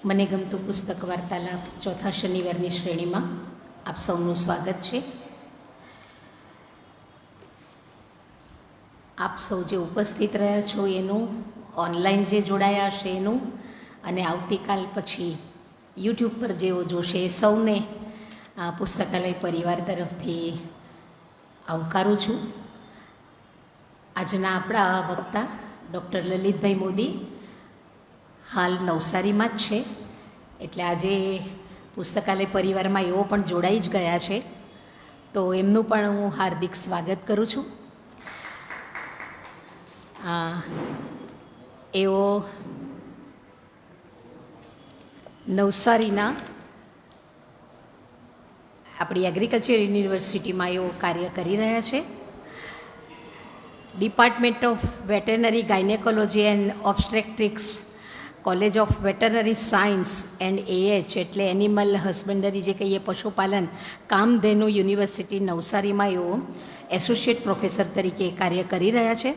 મને ગમતું પુસ્તક વાર્તાલાપ ચોથા શનિવારની શ્રેણીમાં આપ સૌનું સ્વાગત છે. આપ સૌ જે ઉપસ્થિત રહ્યા છો એનું, ઓનલાઈન જે જોડાયા હશે એનું, અને આવતીકાલ પછી યુટ્યુબ પર જેઓ જોશે એ સૌને પુસ્તકાલય પરિવાર તરફથી આવકારું છું. આજના આપણા વક્તા ડૉક્ટર લલિતભાઈ મોદી હાલ નવસારીમાં જ છે, એટલે આજે પુસ્તકાલય પરિવારમાં એઓ પણ જોડાઈ જ ગયા છે, તો એમનું પણ હું હાર્દિક સ્વાગત કરું છું. એઓ નવસારીના આપણી એગ્રીકલ્ચર યુનિવર્સિટીમાં એઓ કાર્ય કરી રહ્યા છે. Department of veterinary gynaecology and obstetrics, college of veterinary science and AH એટલે એનિમલ હસબન્ડરી જે કહીએ, પશુપાલન, કામધેનુ યુનિવર્સિટી નવસારીમાં એઓ એસોસિએટ પ્રોફેસર તરીકે કાર્ય કરી રહ્યા છે.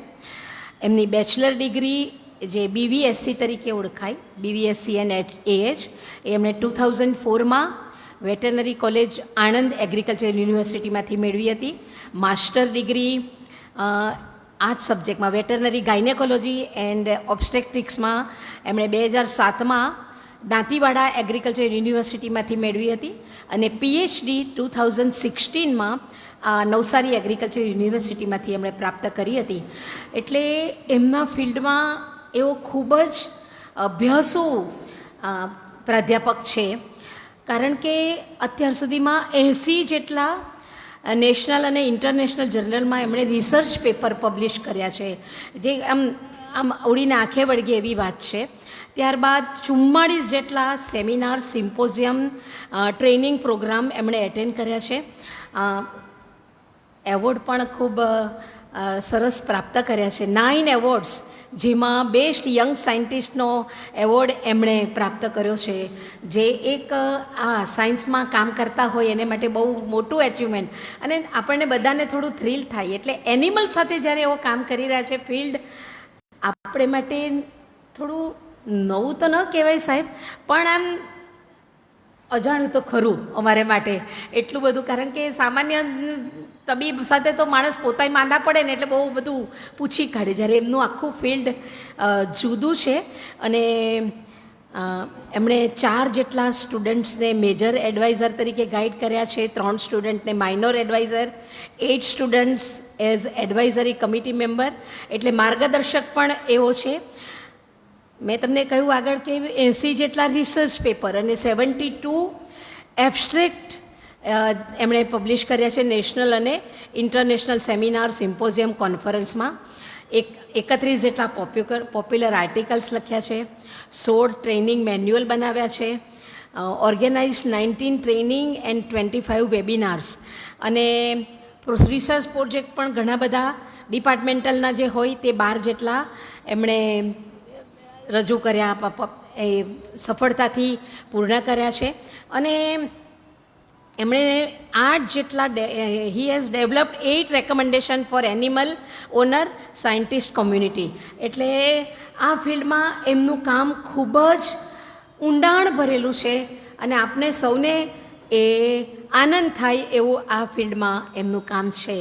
એમની બેચલર ડિગ્રી જે BVSc તરીકે ઓળખાય, BVSc એન્ડ AH, એમણે 2004માં વેટરનરી કોલેજ આણંદ એગ્રીકલ્ચર યુનિવર્સિટીમાંથી મેળવી હતી. માસ્ટર ડિગ્રી આ જ સબ્જેક્ટમાં વેટરનરી ગાયનેકોલોજી એન્ડ ઓબ્સ્ટેટ્રિક્સમાં એમણે 2007માં દાંતીવાડા એગ્રીકલ્ચર યુનિવર્સિટીમાંથી મેળવી હતી, અને PhD 2016માં નવસારી એગ્રીકલ્ચર યુનિવર્સિટીમાંથી એમણે પ્રાપ્ત કરી હતી. એટલે એમના ફિલ્ડમાં એઓ ખૂબ જ અભ્યાસુ પ્રાધ્યાપક છે, કારણ કે અત્યાર સુધીમાં 80 જેટલા નેશનલ અને ઇન્ટરનેશનલ જર્નલમાં એમણે રિસર્ચ પેપર પબ્લિશ કર્યા છે, જે આમ ઉડીને આંખે વળગે એવી વાત છે. ત્યારબાદ 44 જેટલા સેમિનાર, સિમ્પોઝિયમ, ટ્રેનિંગ પ્રોગ્રામ એમણે એટેન્ડ કર્યા છે. એવોર્ડ પણ ખૂબ સરસ પ્રાપ્ત કર્યા છે, 9 એવોર્ડ્સ, જેમાં બેસ્ટ યંગ સાયન્ટિસ્ટનો એવોર્ડ એમણે પ્રાપ્ત કર્યો છે, જે એક સાયન્સમાં કામ કરતા હોય એને માટે બહુ મોટું એચિવમેન્ટ, અને આપણને બધાને થોડું થ્રિલ થાય. એટલે એનિમલ સાથે જ્યારે એવો કામ કરી રહ્યા છે, ફિલ્ડ આપણે માટે થોડું નવું તો ન કહેવાય સાહેબ, પણ આમ અજાણ્યું તો ખરું અમારે માટે એટલું બધું, કારણ કે સામાન્ય તબીબ સાથે તો માણસ પોતાય માંદા પડે ને એટલે બહુ બધું પૂછી કાઢે, જ્યારે એમનું આખું ફિલ્ડ જુદું છે. અને એમણે 4 જેટલા સ્ટુડન્ટ્સને મેજર એડવાઇઝર તરીકે ગાઈડ કર્યા છે, 3 સ્ટુડન્ટને minor adviser, 8 students as advisory committee member, એટલે માર્ગદર્શક પણ એવો છે. મેં તમને કહ્યું આગળ કે 80 જેટલા રિસર્ચ પેપર અને 72 એબ્સ્ટ્રેક્ટ એમણે પબ્લિશ કર્યા છે નેશનલ અને ઇન્ટરનેશનલ સેમિનાર, સિમ્પોઝિયમ, કોન્ફરન્સમાં. 31 જેટલા પોપ્યુલર આર્ટિકલ્સ લખ્યા છે, 16 ટ્રેનિંગ મેન્યુઅલ બનાવ્યા છે, ઓર્ગેનાઇઝ 19 ટ્રેનિંગ એન્ડ 25 વેબિનાર્સ, અને રિસર્ચ પ્રોજેક્ટ પણ ઘણા બધા ડિપાર્ટમેન્ટલના જે હોય તે 12 જેટલા એમણે રજૂ કર્યા, એ સફળતાથી પૂર્ણ કર્યા છે. અને એમણે 8 જેટલા he has developed 8 recommendation for animal owner scientist community, એટલે આ ફિલ્ડમાં એમનું કામ ખૂબ જ ઊંડાણ ભરેલું છે, અને આપને સૌને એ આનંદ થાય એવું આ ફિલ્ડમાં એમનું કામ છે.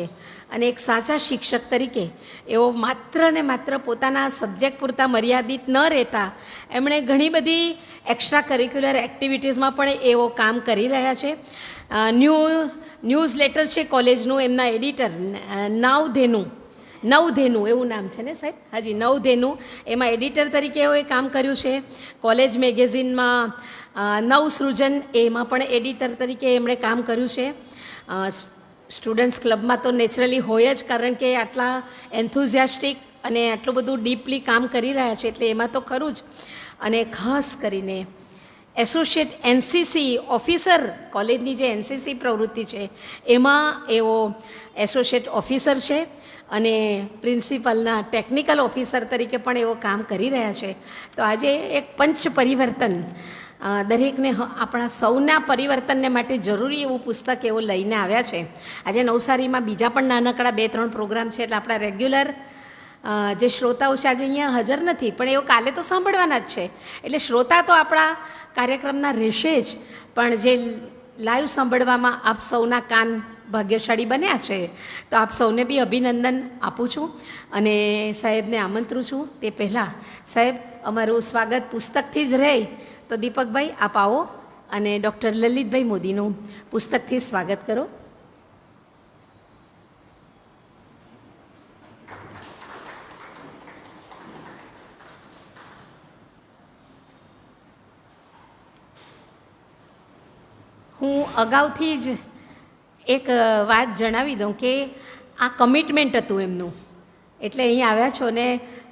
અને એક સાચા શિક્ષક તરીકે એઓ માત્ર ને માત્ર પોતાના સબ્જેક્ટ પૂરતા મર્યાદિત ન રહેતા એમણે ઘણી બધી એક્સ્ટ્રા કરિક્યુલર એક્ટિવિટીઝમાં પણ એઓ કામ કરી રહ્યા છે. ન્યૂઝ લેટર છે કોલેજનું, એમના એડિટર નવધેનુ એવું નામ છે ને સાહેબ? હાજી, નવધેનુ, એમાં એડિટર તરીકે એઓએ કામ કર્યું છે. કોલેજ મેગેઝિનમાં નવસૃજન, એમાં પણ એડિટર તરીકે એમણે કામ કર્યું છે. સ્ટુડન્ટ્સ ક્લબમાં તો નેચરલી હોય જ, કારણ કે આટલા એન્થુઝિયાસ્ટિક અને આટલું બધું ડીપલી કામ કરી રહ્યા છે, એટલે એમાં તો ખરું જ. અને ખાસ કરીને એસોસિએટ NCC ઓફિસર, કોલેજની જે NCC પ્રવૃત્તિ છે એમાં એઓ એસોસિએટ ઓફિસર છે, અને પ્રિન્સિપલના ટેકનિકલ ઓફિસર તરીકે પણ એઓ કામ કરી રહ્યા છે. તો આજે એક પંચ પરિવર્તન, દરેકને આપણા સૌના પરિવર્તનને માટે જરૂરી એવું પુસ્તક એવો લઈને આવ્યા છે. આજે નવસારીમાં બીજા પણ નાનકડા 2-3 પ્રોગ્રામ છે, એટલે આપણા રેગ્યુલર જે શ્રોતાઓ છે આજે અહીંયા હાજર નથી, પણ એઓ કાલે તો સાંભળવાના જ છે. એટલે શ્રોતા તો આપણા કાર્યક્રમના રહેશે જ, પણ જે લાઈવ સાંભળવામાં આપ સૌના કાન ભાગ્યશાળી બન્યા છે, તો આપ સૌને બી અભિનંદન આપું છું અને સાહેબને આમંત્રું છું. તે પહેલાં સાહેબ, અમારું સ્વાગત પુસ્તકથી જ રહે, તો દીપકભાઈ આપ આવો અને ડૉક્ટર લલિતભાઈ મોદીનું પુસ્તકથી સ્વાગત કરો. હું અગાઉથી જ એક વાત જણાવી દઉં કે આ કમિટમેન્ટ હતું એમનું, એટલે અહીં આવ્યા છો ને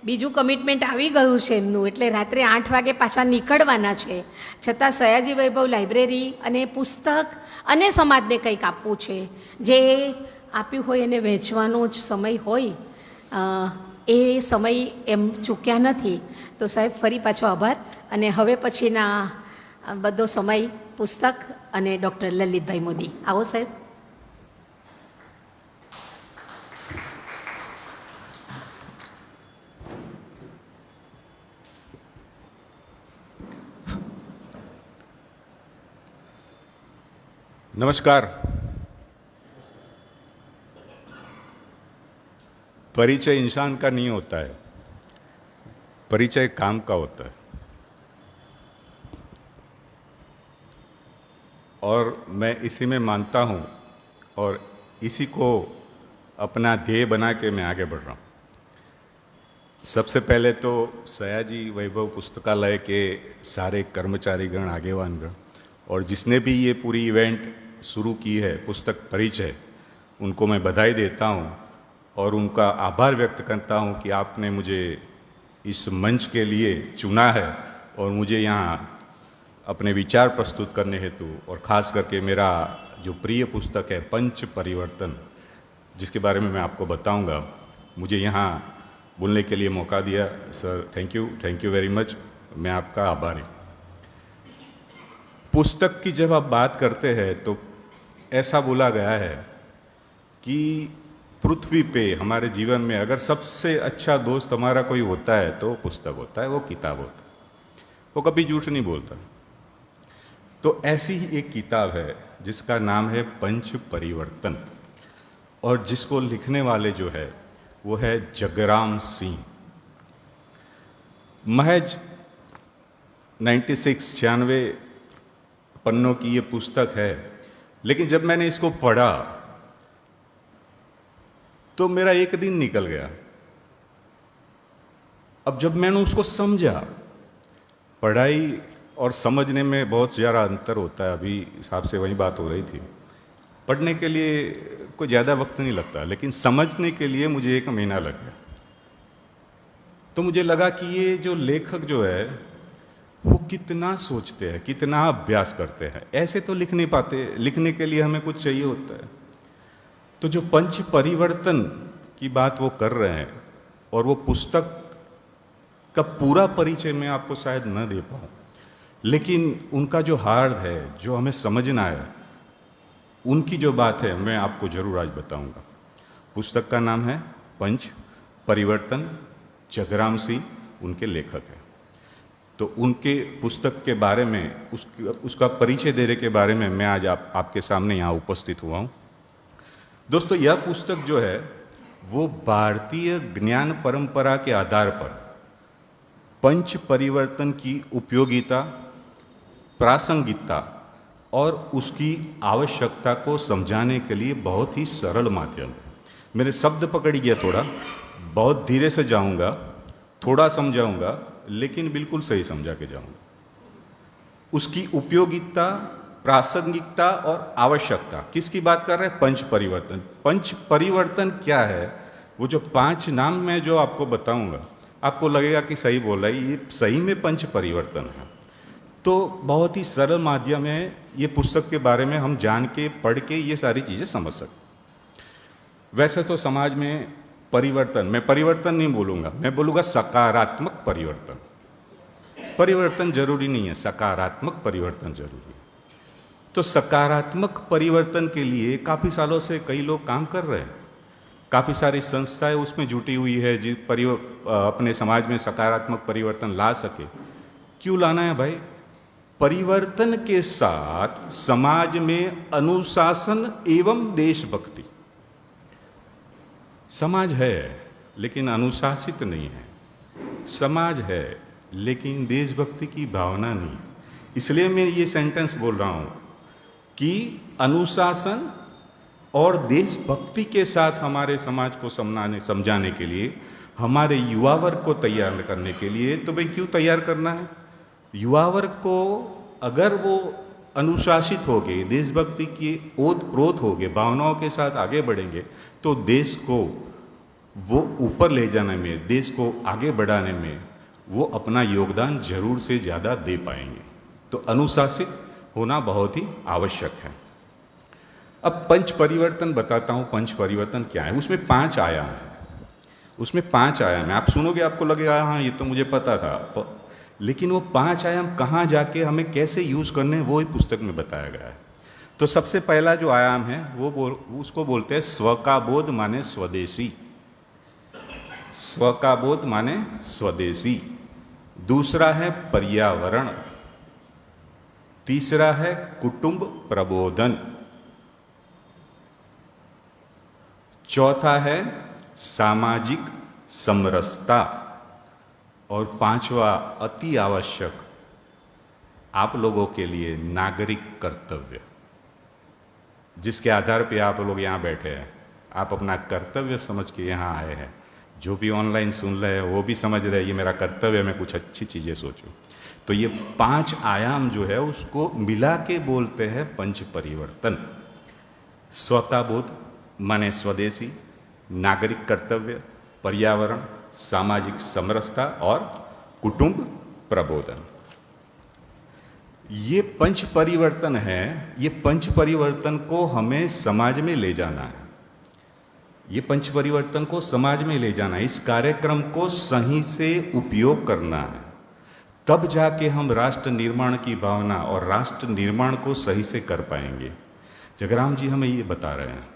બીજું કમિટમેન્ટ આવી ગયું છે એમનું, એટલે રાત્રે 8 વાગે પાછા નીકળવાના છે, છતાં સયાજી વૈભવ લાઇબ્રેરી અને પુસ્તક અને સમાજને કંઈક આપવું છે. જે આપ્યું હોય એને વહેંચવાનો જ સમય હોય, એ સમય એમ ચૂક્યા નથી. તો સાહેબ ફરી પાછો આભાર, અને હવે પછીના બધો સમય પુસ્તક અને ડૉક્ટર લલિતભાઈ મોદી. આવો સાહેબ. नमस्कार। परिचय इंसान का नहीं होता है, परिचय काम का होता है। और मैं इसी में मानता हूँ और इसी को अपना ध्येय बना के मैं आगे बढ़ रहा हूँ। सबसे पहले तो सयाजी वैभव पुस्तकालय के सारे कर्मचारीगण, आगेवानगण और जिसने भी ये पूरी इवेंट शुरू की है पुस्तक परिचय, उनको मैं बधाई देता हूँ और उनका आभार व्यक्त करता हूँ कि आपने मुझे इस मंच के लिए चुना है और मुझे यहाँ अपने विचार प्रस्तुत करने हेतु, और ख़ास करके मेरा जो प्रिय पुस्तक है पंच परिवर्तन, जिसके बारे में मैं आपको बताऊंगा, मुझे यहाँ बोलने के लिए मौका दिया। Sir thank you very much, मैं आपका आभारी। पुस्तक की जब आप बात करते हैं तो ऐसा बोला गया है कि पृथ्वी पे हमारे जीवन में अगर सबसे अच्छा दोस्त हमारा कोई होता है तो पुस्तक होता है, वो किताब होता है, वो कभी झूठ नहीं बोलता। तो ऐसी ही एक किताब है जिसका नाम है पंच परिवर्तन, और जिसको लिखने वाले जो है वो है जगराम सिंह। महज 96 पन्नों की ये पुस्तक है, लेकिन जब मैंने इसको पढ़ा तो मेरा एक दिन निकल गया। अब जब मैंने उसको समझा, पढ़ाई और समझने में बहुत ज़्यादा अंतर होता है, अभी हिसाब से वही बात हो रही थी। पढ़ने के लिए कोई ज़्यादा वक्त नहीं लगता, लेकिन समझने के लिए मुझे 1 महीना लग गया। तो मुझे लगा कि ये जो लेखक जो है वो कितना सोचते हैं, कितना अभ्यास करते हैं, ऐसे तो लिख नहीं पाते, लिखने के लिए हमें कुछ चाहिए होता है। तो जो पंच परिवर्तन की बात वो कर रहे हैं, और वो पुस्तक का पूरा परिचय मैं आपको शायद न दे पाऊँ, लेकिन उनका जो हार्द है, जो हमें समझना है, उनकी जो बात है मैं आपको ज़रूर आज बताऊंगा। पुस्तक का नाम है पंच परिवर्तन, जगराम सिंह उनके लेखक हैं। तो उनके पुस्तक के बारे में, उसका परिचय देने के बारे में मैं आज आपके सामने यहाँ उपस्थित हुआ हूँ। दोस्तों, यह पुस्तक जो है वो भारतीय ज्ञान परंपरा के आधार पर पंच परिवर्तन की उपयोगिता, प्रासंगिकता और उसकी आवश्यकता को समझाने के लिए बहुत ही सरल माध्यम है। मेरे शब्द पकड़िए, थोड़ा बहुत धीरे से जाऊंगा, थोड़ा समझाऊंगा, लेकिन बिल्कुल सही समझा के जाऊंगा। उसकी उपयोगिता, प्रासंगिकता और आवश्यकता, किसकी बात कर रहे हैं? पंच परिवर्तन। पंच परिवर्तन क्या है? वो जो 5 नाम मैं जो आपको बताऊंगा, आपको लगेगा कि सही बोल रहा है, ये सही में पंच परिवर्तन है। तो बहुत ही सरल माध्यम है, ये पुस्तक के बारे में हम जान के, पढ़ के ये सारी चीज़ें समझ सकते। वैसे तो समाज में परिवर्तन, मैं परिवर्तन नहीं बोलूँगा, मैं बोलूँगा सकारात्मक परिवर्तन। परिवर्तन जरूरी नहीं है, सकारात्मक परिवर्तन जरूरी है। तो सकारात्मक परिवर्तन के लिए काफ़ी सालों से कई लोग काम कर रहे हैं। काफ़ी सारी संस्थाएं उसमें जुटी हुई है अपने समाज में सकारात्मक परिवर्तन ला सके। क्यों लाना है भाई? परिवर्तन के साथ समाज में अनुशासन एवं देशभक्ति। समाज है लेकिन अनुशासित नहीं है, समाज है लेकिन देशभक्ति की भावना नहीं। इसलिए मैं ये सेंटेंस बोल रहा हूँ कि अनुशासन और देशभक्ति के साथ हमारे समाज को समझाने के लिए, हमारे युवा वर्ग को तैयार करने के लिए, तो भाई क्यों तैयार करना है? युवा वर्ग को अगर वो अनुशासित हो गए, देशभक्ति की ओत प्रोत हो गए, भावनाओं के साथ आगे बढ़ेंगे, तो देश को वो ऊपर ले जाने में, देश को आगे बढ़ाने में वो अपना योगदान जरूर से ज़्यादा दे पाएंगे। तो अनुशासित होना बहुत ही आवश्यक है। अब पंच परिवर्तन बताता हूँ। पंच परिवर्तन क्या है? उसमें 5 आयाम है। उसमें 5 आयाम है। आप सुनोगे आपको लगेगा हाँ ये तो मुझे पता था, लेकिन वो 5 आयाम कहाँ जाके हमें कैसे यूज़ करने हैं वो ही पुस्तक में बताया गया है। तो सबसे पहला जो आयाम है उसको बोलते हैं स्व का बोध माने स्वदेशी। स्व का बोध माने स्वदेशी। दूसरा है पर्यावरण। तीसरा है कुटुंब प्रबोधन। चौथा है सामाजिक समरसता। और 5वां अति आवश्यक आप लोगों के लिए नागरिक कर्तव्य, जिसके आधार पे आप लोग यहाँ बैठे हैं। आप अपना कर्तव्य समझ के यहाँ आए हैं। जो भी ऑनलाइन सुन रहे हैं वो भी समझ रहे हैं ये मेरा कर्तव्य है, मैं कुछ अच्छी चीज़ें सोचूं। तो ये 5 आयाम जो है उसको मिला के बोलते हैं पंच परिवर्तन। स्वता बोध माने स्वदेशी, नागरिक कर्तव्य, पर्यावरण, सामाजिक समरसता और कुटुंब प्रबोधन। ये पंच परिवर्तन है। ये पंच परिवर्तन को हमें समाज में ले जाना है। ये पंच परिवर्तन को समाज में ले जाना है। इस कार्यक्रम को सही से उपयोग करना है, तब जाके हम राष्ट्र निर्माण की भावना और राष्ट्र निर्माण को सही से कर पाएंगे। जगराम जी हमें ये बता रहे हैं।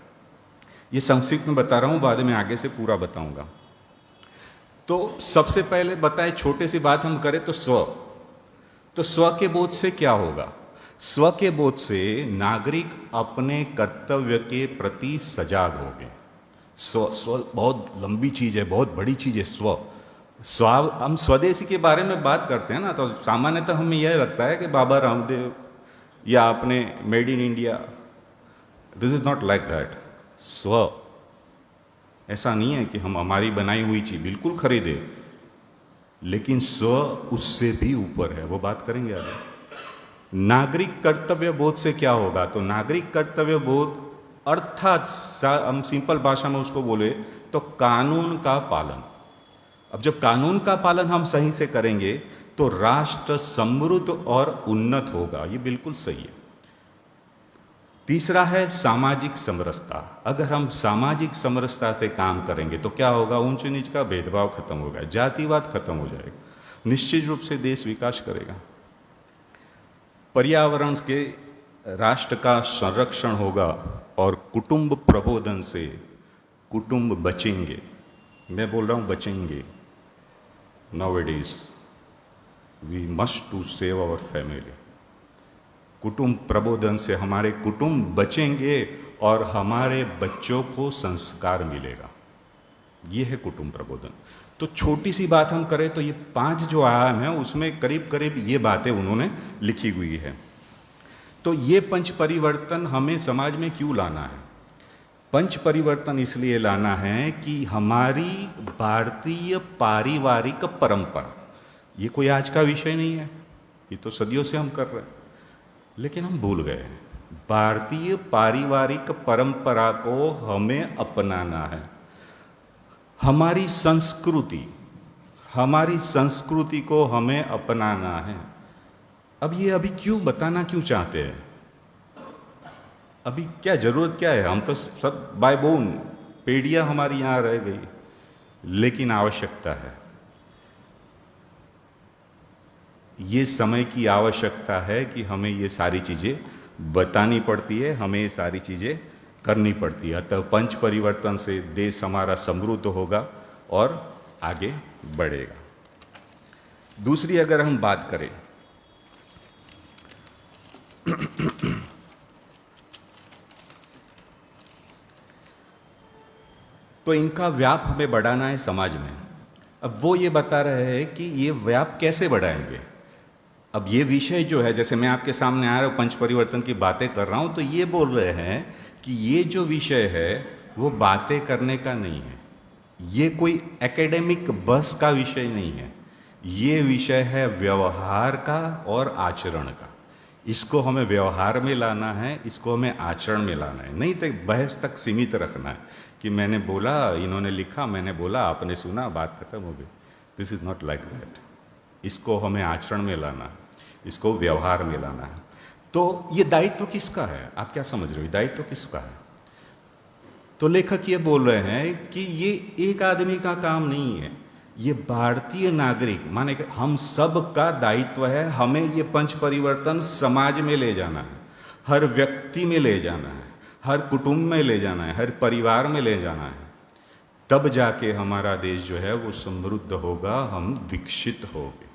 ये संक्षिप्त में बता रहा हूँ, बाद में आगे से पूरा बताऊंगा। तो सबसे पहले बताए, छोटे सी बात हम करें तो स्व। तो स्व के बोध से क्या होगा? स्व के बोध से नागरिक अपने कर्तव्य के प्रति सजाग होंगे। स्व बहुत लंबी चीज है, बहुत बड़ी चीज है। स्व हम स्वदेशी के बारे में बात करते हैं ना, तो सामान्यतः हमें यह लगता है कि बाबा रामदेव या अपने made in India. This is not like that. स्व ऐसा नहीं है कि हम हमारी बनाई हुई चीज बिल्कुल खरीदे, लेकिन स्व उससे भी ऊपर है। वो बात करेंगे आगे। नागरिक कर्तव्य बोध से क्या होगा? तो नागरिक कर्तव्य बोध अर्थात हम सिंपल भाषा में उसको बोले तो कानून का पालन। अब जब कानून का पालन हम सही से करेंगे तो राष्ट्र समृद्ध और उन्नत होगा। ये बिल्कुल सही है। तीसरा है सामाजिक समरसता। अगर हम सामाजिक समरसता से काम करेंगे तो क्या होगा? ऊंच नीच का भेदभाव खत्म होगा, जातिवाद खत्म हो जाएगा, निश्चित रूप से देश विकास करेगा। पर्यावरण के राष्ट्र का संरक्षण होगा और कुटुंब प्रबोधन से कुटुंब बचेंगे। मैं बोल रहा हूँ बचेंगे। Nowadays we must to save our family। कुटुंब प्रबोधन से हमारे कुटुंब बचेंगे और हमारे बच्चों को संस्कार मिलेगा। ये है कुटुंब प्रबोधन। तो छोटी सी बात हम करें तो ये 5 जो आयाम है उसमें करीब करीब ये बातें उन्होंने लिखी हुई है। तो ये पंच परिवर्तन हमें समाज में क्यों लाना है? पंच परिवर्तन इसलिए लाना है कि हमारी भारतीय पारिवारिक परंपरा, ये कोई आज का विषय नहीं है, ये तो सदियों से हम कर रहे हैं, लेकिन हम भूल गए। भारतीय पारिवारिक परंपरा को हमें अपनाना है। हमारी संस्कृति को हमें अपनाना है। अब ये अभी क्यों बताना क्यों चाहते हैं? अभी क्या जरूरत क्या है? हम तो सब बाय बोन पीढ़ियां हमारी यहाँ रह गई, लेकिन आवश्यकता है। ये समय की आवश्यकता है कि हमें ये सारी चीज़ें बतानी पड़ती है, हमें ये सारी चीज़ें करनी पड़ती है। अतः पंच परिवर्तन से देश हमारा समृद्ध होगा और आगे बढ़ेगा। दूसरी अगर हम बात करें तो इनका व्याप हमें बढ़ाना है समाज में। अब वो ये बता रहे हैं कि ये व्याप कैसे बढ़ाएंगे। अब ये विषय जो है, जैसे मैं आपके सामने आ रहा हूँ पंच परिवर्तन की बातें कर रहा हूँ, तो ये बोल रहे हैं कि ये जो विषय है वो बातें करने का नहीं है, ये कोई एकेडमिक बस का विषय नहीं है, ये विषय है व्यवहार का और आचरण का। इसको हमें व्यवहार में लाना है, इसको हमें आचरण में लाना है, नहीं तो बहस तक सीमित रखना है कि मैंने बोला, इन्होंने लिखा, मैंने बोला, आपने सुना, बात खत्म हो गई। This is not like that. इसको हमें आचरण में लाना है, इसको व्यवहार में लाना है। तो ये दायित्व किसका है, आप क्या समझ रहे हो, दायित्व किसका है? तो लेखक ये बोल रहे हैं कि ये एक आदमी का काम नहीं है, ये भारतीय नागरिक माने कि हम सब का दायित्व है। हमें ये पंच परिवर्तन समाज में ले जाना है, हर व्यक्ति में ले जाना है, हर कुटुंब में ले जाना है, हर परिवार में ले जाना है। तब जाके हमारा देश जो है वो समृद्ध होगा, हम विकसित होंगे।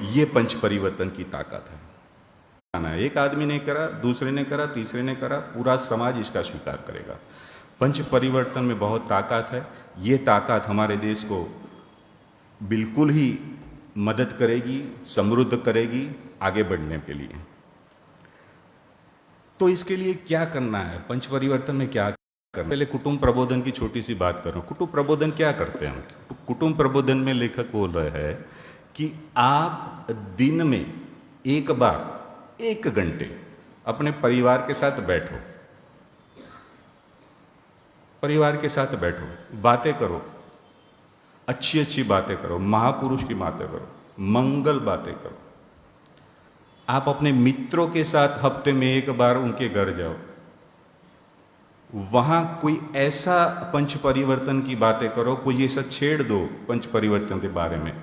ये पंच परिवर्तन की ताकत है। एक आदमी ने करा, दूसरे ने करा, तीसरे ने करा, पूरा समाज इसका स्वीकार करेगा। पंच परिवर्तन में बहुत ताकत है। ये ताकत हमारे देश को बिल्कुल ही मदद करेगी, समृद्ध करेगी आगे बढ़ने के लिए। तो इसके लिए क्या करना है, पंच परिवर्तन में क्या करना है? पहले कुटुंब प्रबोधन की छोटी सी बात करूं। कुटुंब प्रबोधन क्या करते हैं हम? कुटुंब प्रबोधन में लेखक बोल रहे हैं कि आप दिन में एक बार 1 घंटे अपने परिवार के साथ बैठो, परिवार के साथ बैठो, बातें करो, अच्छी अच्छी बातें करो, महापुरुष की बातें करो, मंगल बातें करो। आप अपने मित्रों के साथ हफ्ते में 1 बार उनके घर जाओ, वहां कोई ऐसा पंच परिवर्तन की बातें करो, कोई ऐसा छेड़ दो पंच परिवर्तन के बारे में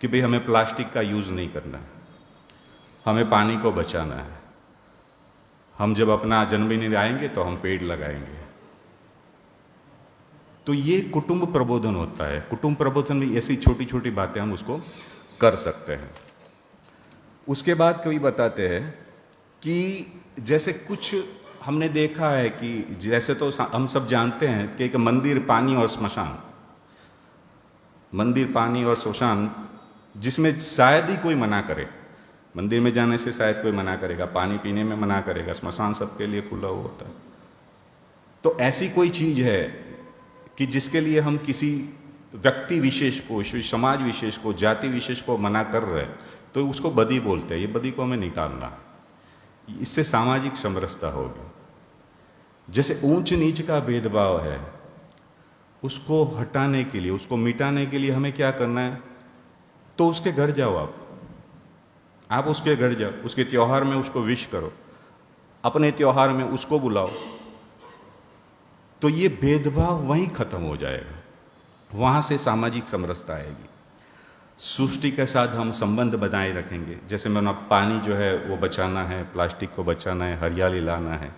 कि भाई हमें प्लास्टिक का यूज नहीं करना है, हमें पानी को बचाना है, हम जब अपना जन्मदिन आएंगे तो हम पेड़ लगाएंगे। तो ये कुटुंब प्रबोधन होता है। कुटुंब प्रबोधन में ऐसी छोटी छोटी बातें हम उसको कर सकते हैं। उसके बाद कभी बताते हैं कि जैसे कुछ हमने देखा है कि जैसे तो हम सब जानते हैं कि एक मंदिर, पानी और श्मशान, मंदिर, पानी और श्मशान, जिसमें शायद ही कोई मना करे। मंदिर में जाने से शायद कोई मना करेगा, पानी पीने में मना करेगा, श्मशान सबके लिए खुला हुआ होता है। तो ऐसी कोई चीज है कि जिसके लिए हम किसी व्यक्ति विशेष को, समाज विशेष को, जाति विशेष को मना कर रहे हैं, तो उसको बदी बोलते हैं। ये बदी को हमें निकालना, इससे सामाजिक समरसता होगी। जैसे ऊंच नीच का भेदभाव है, उसको हटाने के लिए, उसको मिटाने के लिए हमें क्या करना है? तो उसके घर जाओ, आप उसके घर जाओ, उसके त्योहार में उसको विश करो, अपने त्योहार में उसको बुलाओ, तो ये भेदभाव वहीं खत्म हो जाएगा, वहां से सामाजिक समरसता आएगी। सृष्टि के साथ हम संबंध बनाए रखेंगे। जैसे मैंने पानी जो है वो बचाना है, प्लास्टिक को बचाना है, हरियाली लाना है,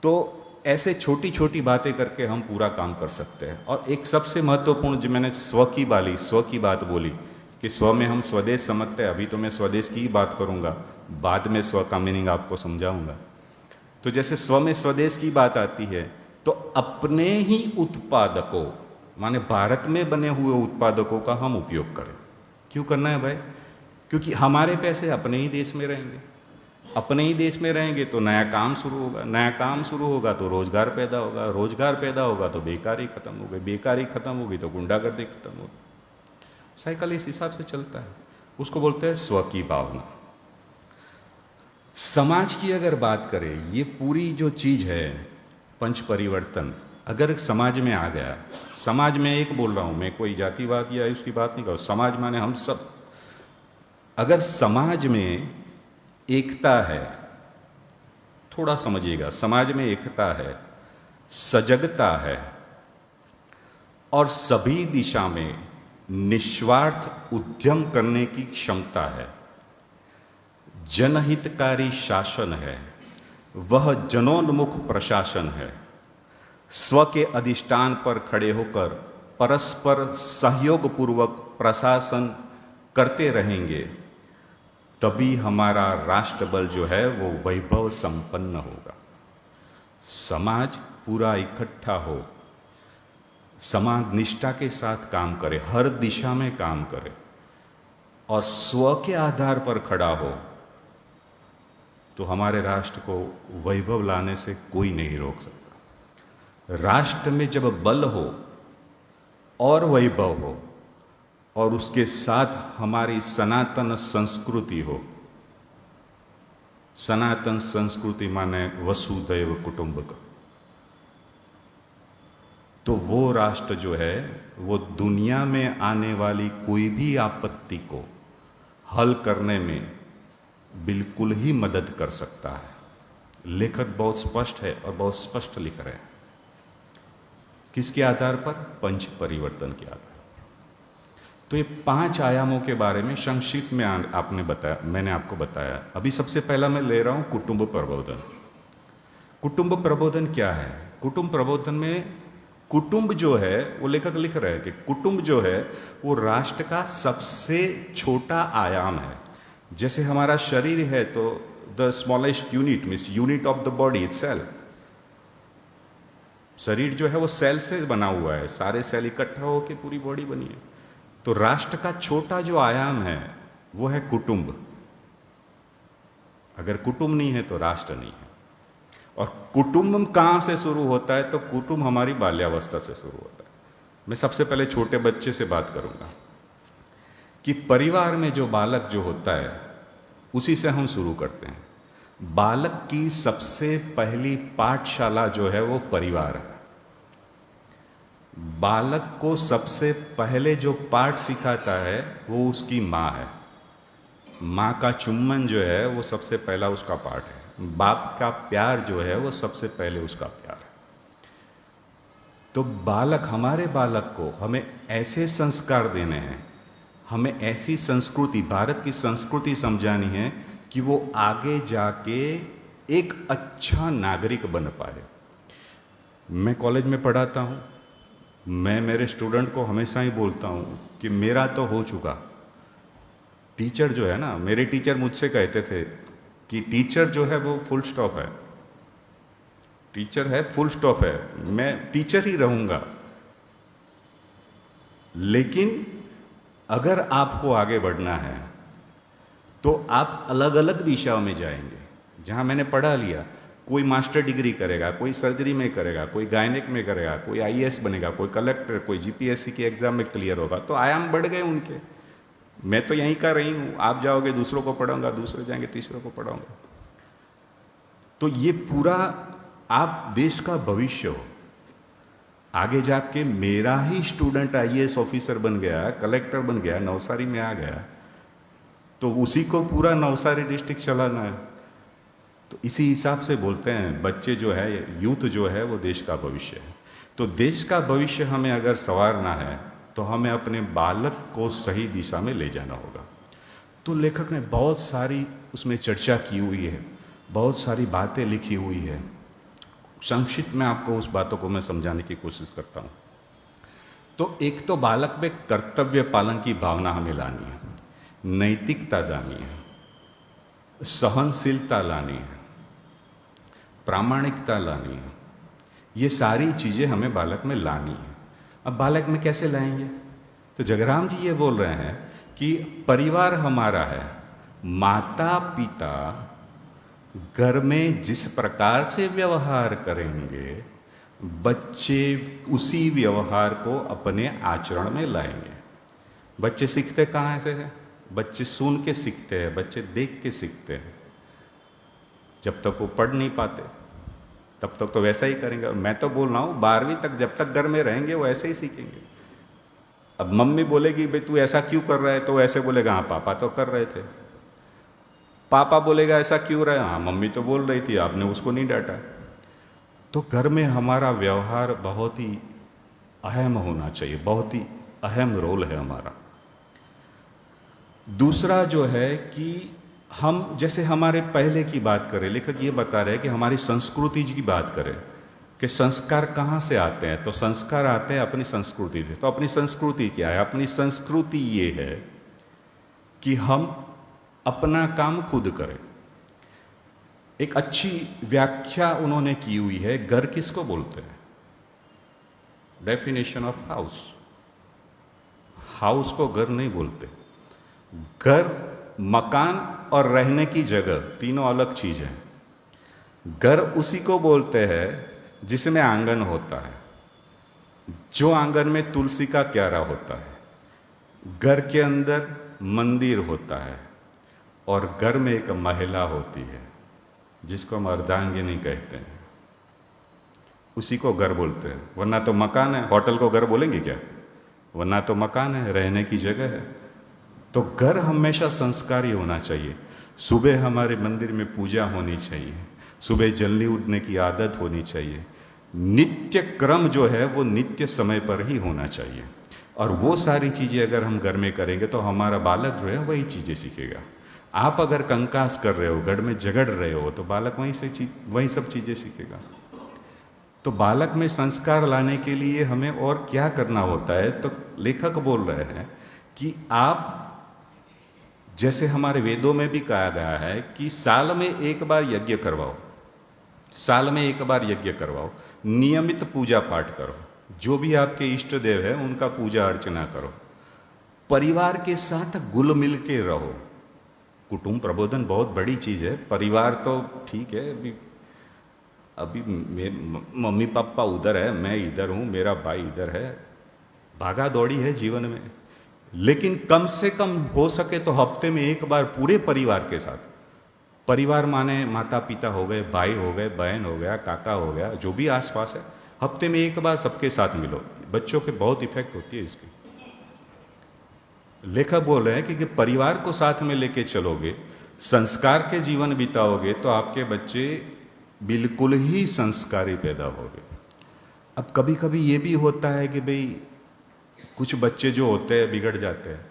तो ऐसे छोटी छोटी बातें करके हम पूरा काम कर सकते हैं। और एक सबसे महत्वपूर्ण जो मैंने स्व की बात बोली कि स्व में हम स्वदेश समझते हैं। अभी तो मैं स्वदेश की ही बात करूंगा, बाद में स्व का मीनिंग आपको समझाऊंगा। तो जैसे स्व में स्वदेश की बात आती है, तो अपने ही उत्पादकों, माने भारत में बने हुए उत्पादकों का हम उपयोग करें। क्यों करना है भाई? क्योंकि हमारे पैसे अपने ही देश में रहेंगे, अपने ही देश में रहेंगे तो नया काम शुरू होगा, नया काम शुरू होगा तो रोजगार पैदा होगा, रोजगार पैदा होगा तो बेकारी खत्म होगी, बेकारी खत्म होगी तो गुंडागर्दी खत्म होगी। साइकिल इस हिसाब से चलता है। उसको बोलते हैं स्व की भावना। समाज की अगर बात करें, ये पूरी जो चीज है पंच परिवर्तन अगर समाज में आ गया, समाज में एक बोल रहा हूं मैं, कोई जातिवाद या उसकी बात नहीं कर, समाज माने हम सब। अगर समाज में एकता है, थोड़ा समझिएगा, समाज में एकता है, सजगता है और सभी दिशा में निस्वार्थ उद्यम करने की क्षमता है, जनहितकारी शासन है, वह जनोन्मुख प्रशासन है। स्व के अधिष्ठान पर खड़े होकर परस्पर सहयोग पूर्वक प्रशासन करते रहेंगे, तभी हमारा राष्ट्रबल जो है वो वैभव संपन्न होगा। समाज पूरा इकट्ठा हो, समाज निष्ठा के साथ काम करे, हर दिशा में काम करे और स्व के आधार पर खड़ा हो, तो हमारे राष्ट्र को वैभव लाने से कोई नहीं रोक सकता। राष्ट्र में जब बल हो और वैभव हो और उसके साथ हमारी सनातन संस्कृति हो, सनातन संस्कृति माने वसुधैव कुटुंबकम, तो वो राष्ट्र जो है वो दुनिया में आने वाली कोई भी आपत्ति को हल करने में बिल्कुल ही मदद कर सकता है। लेखक बहुत स्पष्ट है और बहुत स्पष्ट लिख रहे हैं। किसके आधार पर? पंच परिवर्तन के आधार पर। तो ये 5 आयामों के बारे में संक्षिप्त में आपने बताया, मैंने आपको बताया। अभी सबसे पहला मैं ले रहा हूं कुटुंब प्रबोधन। कुटुंब प्रबोधन क्या है? कुटुंब प्रबोधन में कुटुंब जो है वो लेखक लिख रहे हैं कि कुटुंब जो है वो राष्ट्र का सबसे छोटा आयाम है। जैसे हमारा शरीर है तो the smallest unit means unit of the body cell. शरीर जो है वो सेल से बना हुआ है, सारे सेल इकट्ठा होकर पूरी बॉडी बनी है। तो राष्ट्र का छोटा जो आयाम है वो है कुटुंब। अगर कुटुंब नहीं है तो राष्ट्र नहीं है। और कुटुंब कहाँ से शुरू होता है? तो कुटुंब हमारी बाल्यावस्था से शुरू होता है। मैं सबसे पहले छोटे बच्चे से बात करूंगा कि परिवार में जो बालक जो होता है उसी से हम शुरू करते हैं। बालक की सबसे पहली पाठशाला जो है वो परिवार है। बालक को सबसे पहले जो पाठ सिखाता है वो उसकी माँ है। माँ का चुम्बन जो है वो सबसे पहला उसका पाठ है। बाप का प्यार जो है वो सबसे पहले उसका प्यार है। तो बालक, हमारे बालक को हमें ऐसे संस्कार देने हैं, हमें ऐसी संस्कृति, भारत की संस्कृति समझानी है कि वो आगे जाके एक अच्छा नागरिक बन पाए। मैं कॉलेज में पढ़ाता हूँ, मैं मेरे स्टूडेंट को हमेशा ही बोलता हूँ कि मेरा तो हो चुका। टीचर जो है ना, मेरे टीचर मुझसे कहते थे कि टीचर जो है वो फुल स्टॉप है, टीचर है फुल स्टॉप है, मैं टीचर ही रहूँगा। लेकिन अगर आपको आगे बढ़ना है तो आप अलग अलग दिशाओं में जाएंगे। जहाँ मैंने पढ़ा लिया, कोई मास्टर डिग्री करेगा, कोई सर्जरी में करेगा, कोई गायनेक में करेगा, कोई आईएएस बनेगा, कोई कलेक्टर, कोई जीपीएससी की एग्जाम में क्लियर होगा। तो आयाम बढ़ गए उनके। मैं तो यहीं का रही हूँ, आप जाओगे दूसरों को पढ़ाऊंगा, दूसरे जाएंगे तीसरों को पढ़ाऊंगा। तो ये पूरा आप देश का भविष्य हो। आगे जाके मेरा ही स्टूडेंट आईएएस ऑफिसर बन गया, कलेक्टर बन गया, नवसारी में आ गया, तो उसी को पूरा नवसारी डिस्ट्रिक्ट चलाना है। तो इसी हिसाब से बोलते हैं बच्चे जो है, यूथ जो है वो देश का भविष्य है। तो देश का भविष्य हमें अगर संवारना है तो हमें अपने बालक को सही दिशा में ले जाना होगा। तो लेखक ने बहुत सारी उसमें चर्चा की हुई है, बहुत सारी बातें लिखी हुई है। संक्षिप्त में आपको उस बातों को मैं समझाने की कोशिश करता हूँ। तो एक तो बालक में कर्तव्य पालन की भावना हमें लानी है, नैतिकता लानी है, सहनशीलता लानी है, प्रामाणिकता लानी है। ये सारी चीज़ें हमें बालक में लानी है। अब बालक में कैसे लाएंगे? तो जगराम जी ये बोल रहे हैं कि परिवार हमारा है, माता पिता घर में जिस प्रकार से व्यवहार करेंगे, बच्चे उसी व्यवहार को अपने आचरण में लाएंगे। बच्चे सीखते कहाँ से है? बच्चे सुन के सीखते हैं, बच्चे देख के सीखते हैं। जब तक वो पढ़ नहीं पाते तब तक तो वैसा ही करेंगे। और मैं तो बोल रहा हूँ 12वीं तक जब तक घर में रहेंगे वो ऐसे ही सीखेंगे। अब मम्मी बोलेगी भाई तू ऐसा क्यों कर रहा है, तो ऐसे बोलेगा हाँ पापा तो कर रहे थे। पापा बोलेगा ऐसा क्यों रहा है, हाँ मम्मी तो बोल रही थी, आपने उसको नहीं डांटा। तो घर में हमारा व्यवहार बहुत ही अहम होना चाहिए, बहुत ही अहम रोल है हमारा। दूसरा जो है कि हम जैसे हमारे पहले की बात करें, लेखक ये बता रहे हैं कि हमारी संस्कृति की बात करें कि संस्कार कहाँ से आते हैं, तो संस्कार आते हैं अपनी संस्कृति से। तो अपनी संस्कृति क्या है? अपनी संस्कृति ये है कि हम अपना काम खुद करें। एक अच्छी व्याख्या उन्होंने की हुई है, घर किसको बोलते हैं? Definition of house. हाउस को घर नहीं बोलते। घर, मकान और रहने की जगह, तीनों अलग चीज हैं। घर उसी को बोलते हैं जिसमें आंगन होता है, जो आंगन में तुलसी का क्यारा होता है। घर के अंदर मंदिर होता है और घर में एक महिला होती है जिसको हम अर्धांगिनी कहते हैं, उसी को घर बोलते हैं। वरना तो मकान है, होटल को घर बोलेंगे क्या? वरना तो मकान है, रहने की जगह है। तो घर हमेशा संस्कारी होना चाहिए। सुबह हमारे मंदिर में पूजा होनी चाहिए, सुबह जल्दी उठने की आदत होनी चाहिए, नित्य क्रम जो है वो नित्य समय पर ही होना चाहिए। और वो सारी चीज़ें अगर हम घर में करेंगे तो हमारा बालक जो है वही चीज़ें सीखेगा। आप अगर कंकास कर रहे हो, घर में झगड़ रहे हो, तो बालक वही सब चीज़ें सीखेगा। तो बालक में संस्कार लाने के लिए हमें और क्या करना होता है? तो लेखक बोल रहे हैं कि आप, जैसे हमारे वेदों में भी कहा गया है कि साल में एक बार यज्ञ करवाओ, साल में एक बार यज्ञ करवाओ, नियमित पूजा पाठ करो, जो भी आपके इष्ट देव है उनका पूजा अर्चना करो, परिवार के साथ घुल मिल के रहो। कुटुंब प्रबोधन बहुत बड़ी चीज़ है। परिवार तो ठीक है, अभी मम्मी पापा उधर है, मैं इधर हूँ, मेरा भाई इधर है, भागा दौड़ी है जीवन में। लेकिन कम से कम हो सके तो हफ्ते में एक बार पूरे परिवार के साथ, परिवार माने माता पिता हो गए, भाई हो गए, बहन हो गया, काका हो गया, जो भी आसपास है, हफ्ते में एक बार सबके साथ मिलो। बच्चों पे बहुत इफेक्ट होती है इसकी। लेखक बोल रहे हैं कि परिवार को साथ में लेके चलोगे, संस्कार के जीवन बिताओगे, तो आपके बच्चे बिल्कुल ही संस्कारी पैदा होंगे। अब कभी कभी ये भी होता है कि भाई कुछ बच्चे जो होते हैं बिगड़ जाते हैं,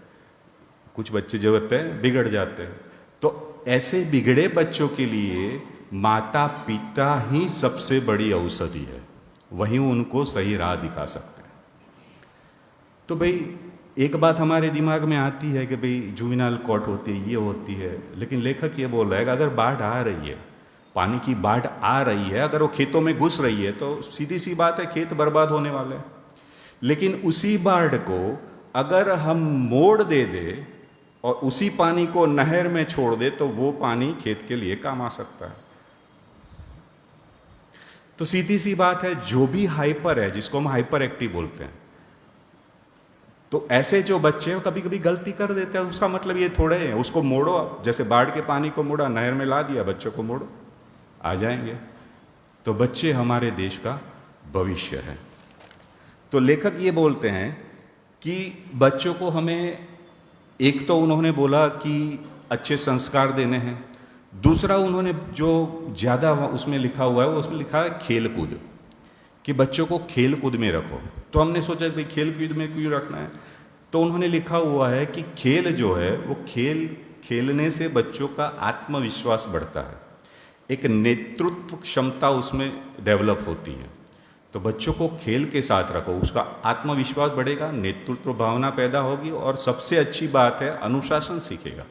कुछ बच्चे जो होते हैं बिगड़ जाते हैं। तो ऐसे बिगड़े बच्चों के लिए माता पिता ही सबसे बड़ी औषधि है, वहीं उनको सही राह दिखा सकते हैं। तो भाई एक बात हमारे दिमाग में आती है कि भाई जुवेनाइल कोर्ट होती है, ये होती है, लेकिन लेखक ये बोल रहा है कि अगर बाढ़ आ रही है, पानी की बाढ़ आ रही है, अगर वो खेतों में घुस रही है, तो सीधी सी बात है खेत बर्बाद होने वाले हैं। लेकिन उसी बाढ़ को अगर हम मोड़ दे दे और उसी पानी को नहर में छोड़ दे, तो वो पानी खेत के लिए काम आ सकता है। तो सीधी सी बात है, जो भी हाइपर है, जिसको हम हाइपर एक्टिव बोलते हैं, तो ऐसे जो बच्चे हैं कभी कभी गलती कर देते हैं। उसका मतलब ये थोड़े है उसको मोड़ो आप, जैसे बाढ़ के पानी को मोड़ा, नहर में ला दिया, बच्चों को मोड़ो, आ जाएंगे। तो बच्चे हमारे देश का भविष्य है। तो लेखक ये बोलते हैं कि बच्चों को हमें, एक तो उन्होंने बोला कि अच्छे संस्कार देने हैं, दूसरा उन्होंने जो ज़्यादा उसमें लिखा हुआ है, वो उसमें लिखा है खेल कूद, कि बच्चों को खेल कूद में रखो। तो हमने सोचा भाई खेल कूद में क्यों रखना है? तो उन्होंने लिखा हुआ है कि खेल जो है वो खेलने से बच्चों का आत्मविश्वास बढ़ता है, एक नेतृत्व क्षमता उसमें डेवलप होती है। तो बच्चों को खेल के साथ रखो, उसका आत्मविश्वास बढ़ेगा, नेतृत्व भावना पैदा होगी, और सबसे अच्छी बात है अनुशासन सीखेगा।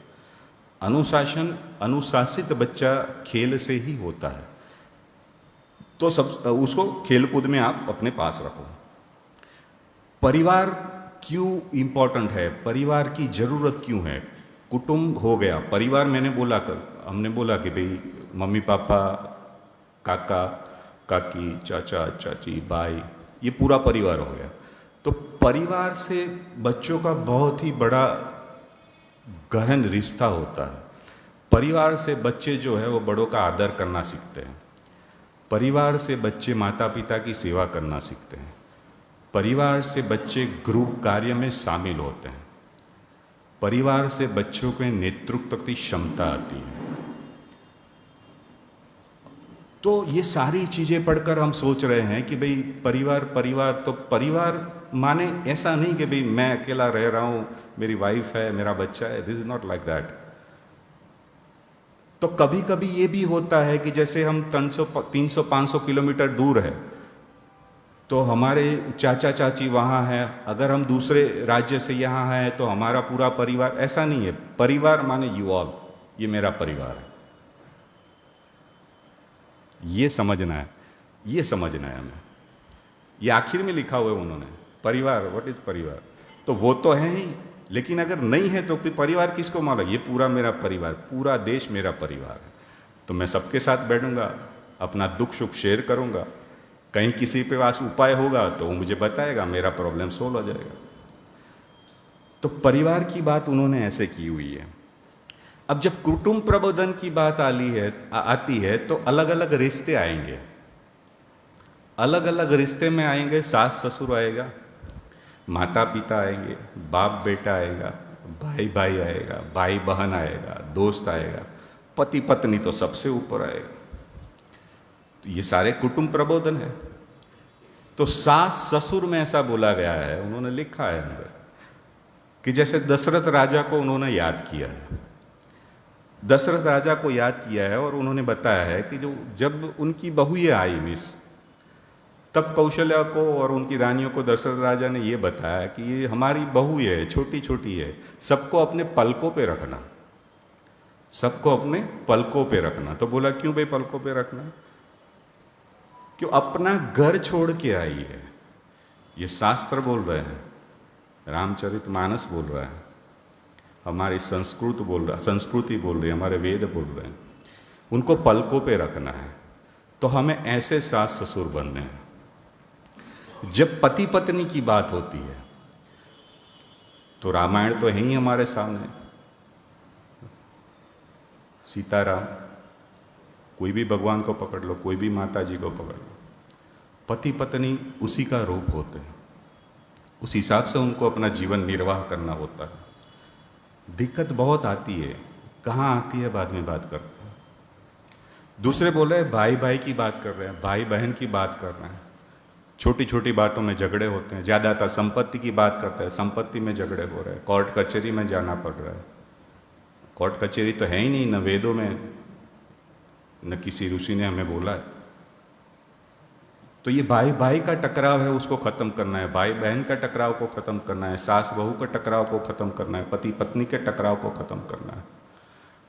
अनुशासित बच्चा खेल से ही होता है। तो उसको खेलकूद में आप अपने पास रखो। परिवार क्यों इंपॉर्टेंट है? परिवार की जरूरत क्यों है? कुटुंब हो गया, परिवार हमने बोला कि भाई मम्मी पापा, काका काकी, चाचा चाची, भाई, ये पूरा परिवार हो गया। तो परिवार से बच्चों का बहुत ही बड़ा गहन रिश्ता होता है। परिवार से बच्चे जो है वो बड़ों का आदर करना सीखते हैं। परिवार से बच्चे माता पिता की सेवा करना सीखते हैं। परिवार से बच्चे ग्रुप कार्य में शामिल होते हैं। परिवार से बच्चों के नेतृत्व की क्षमता आती है। तो ये सारी चीज़ें पढ़कर हम सोच रहे हैं कि भाई परिवार तो परिवार माने ऐसा नहीं कि भाई मैं अकेला रह रहा हूँ, मेरी वाइफ है, मेरा बच्चा है। This is not like that. तो कभी कभी ये भी होता है कि जैसे हम 300-500 किलोमीटर दूर है, तो हमारे चाचा चाची वहाँ हैं, अगर हम दूसरे राज्य से यहाँ हैं तो हमारा पूरा परिवार, ऐसा नहीं है। परिवार माने यू ऑल, ये मेरा परिवार है, ये समझना है, ये समझना है हमें। ये आखिर में लिखा हुआ है उन्होंने, परिवार, व्हाट इज परिवार। तो वो तो है ही, लेकिन अगर नहीं है तो फिर परिवार किसको माना? ये पूरा मेरा परिवार, पूरा देश मेरा परिवार है। तो मैं सबके साथ बैठूंगा, अपना दुख सुख शेयर करूंगा, कहीं किसी पे पास उपाय होगा तो वो मुझे बताएगा, मेरा प्रॉब्लम सोल्व हो जाएगा। तो परिवार की बात उन्होंने ऐसे की हुई है। अब जब कुटुंब प्रबोधन की बात आती है तो अलग अलग रिश्ते आएंगे, अलग अलग रिश्ते में आएंगे। सास ससुर आएगा, माता पिता आएंगे, बाप बेटा आएगा, भाई भाई आएगा, भाई बहन आएगा, दोस्त आएगा, पति पत्नी तो सबसे ऊपर आएगा। तो ये सारे कुटुंब प्रबोधन है। तो सास ससुर में ऐसा बोला गया है, उन्होंने लिखा है अंदर कि जैसे दशरथ राजा को उन्होंने याद किया है, दशरथ राजा को याद किया है और उन्होंने बताया है कि जो जब उनकी बहुएं आई मिस, तब कौशल्या को और उनकी रानियों को दशरथ राजा ने ये बताया कि ये हमारी बहू है, छोटी छोटी है, सबको अपने पलकों पे रखना, सबको अपने पलकों पे रखना। तो बोला क्यों भाई पलकों पे रखना? क्यों? अपना घर छोड़ के आई है। ये शास्त्र बोल रहे हैं, रामचरितमानस बोल रहा है, हमारी संस्कृति बोल रही है, हमारे वेद बोल रहे हैं, उनको पलकों पे रखना है। तो हमें ऐसे सास ससुर बनने हैं। जब पति पत्नी की बात होती है तो रामायण तो है ही हमारे सामने, सीताराम, कोई भी भगवान को पकड़ लो, कोई भी माता जी को पकड़ लो, पति पत्नी उसी का रूप होते हैं, उस हिसाब से उनको अपना जीवन निर्वाह करना होता है। दिक्कत बहुत आती है, कहाँ आती है बाद में बात करते हैं। दूसरे बोल रहे हैं भाई भाई की बात कर रहे हैं, भाई बहन की बात कर रहे हैं, छोटी छोटी बातों में झगड़े होते हैं। ज़्यादातर संपत्ति की बात करते हैं, संपत्ति में झगड़े हो रहे हैं, कोर्ट कचहरी में जाना पड़ रहा है। कोर्ट कचहरी तो है ही नहीं, न वेदों में न किसी ऋषि ने हमें बोला है। तो ये भाई भाई का टकराव है, उसको ख़त्म करना है, भाई बहन का टकराव को ख़त्म करना है, सास बहू के टकराव को ख़त्म करना है, पति पत्नी के टकराव को ख़त्म करना है,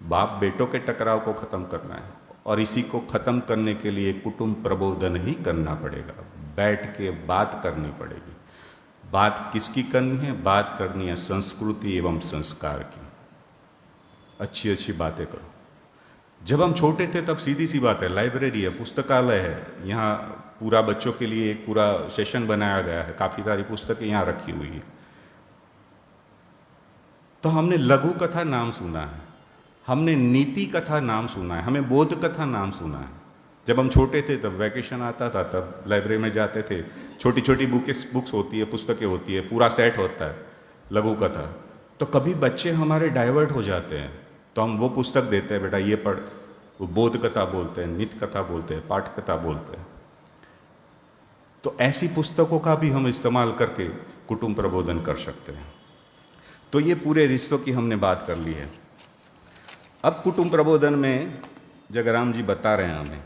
बाप बेटों के टकराव को ख़त्म करना है। और इसी को ख़त्म करने के लिए कुटुंब प्रबोधन ही करना पड़ेगा, बैठ के बात करनी पड़ेगी। बात किसकी करनी है? बात करनी है संस्कृति एवं संस्कार की। अच्छी अच्छी बातें करो। जब हम छोटे थे तब सीधी सी बात है, लाइब्रेरी है, पुस्तकालय है, यहाँ पूरा बच्चों के लिए एक पूरा सेशन बनाया गया है, काफ़ी सारी पुस्तकें यहाँ रखी हुई है। तो हमने लघु कथा नाम सुना है, हमने नीति कथा नाम सुना है, हमें बोध कथा नाम सुना है। जब हम छोटे थे तब वैकेशन आता था, तब लाइब्रेरी में जाते थे, छोटी छोटी बुक्स होती है, पुस्तकें होती है, पूरा सेट होता है लघु कथा। तो कभी बच्चे हमारे डाइवर्ट हो जाते हैं तो हम वो पुस्तक देते हैं, बेटा ये पढ़। वो बोध कथा बोलते हैं, नित्य कथा बोलते हैं, पाठ कथा बोलते हैं। तो ऐसी पुस्तकों का भी हम इस्तेमाल करके कुटुंब प्रबोधन कर सकते हैं। तो ये पूरे रिश्तों की हमने बात कर ली है। अब कुटुंब प्रबोधन में जगराम जी बता रहे हैं हमें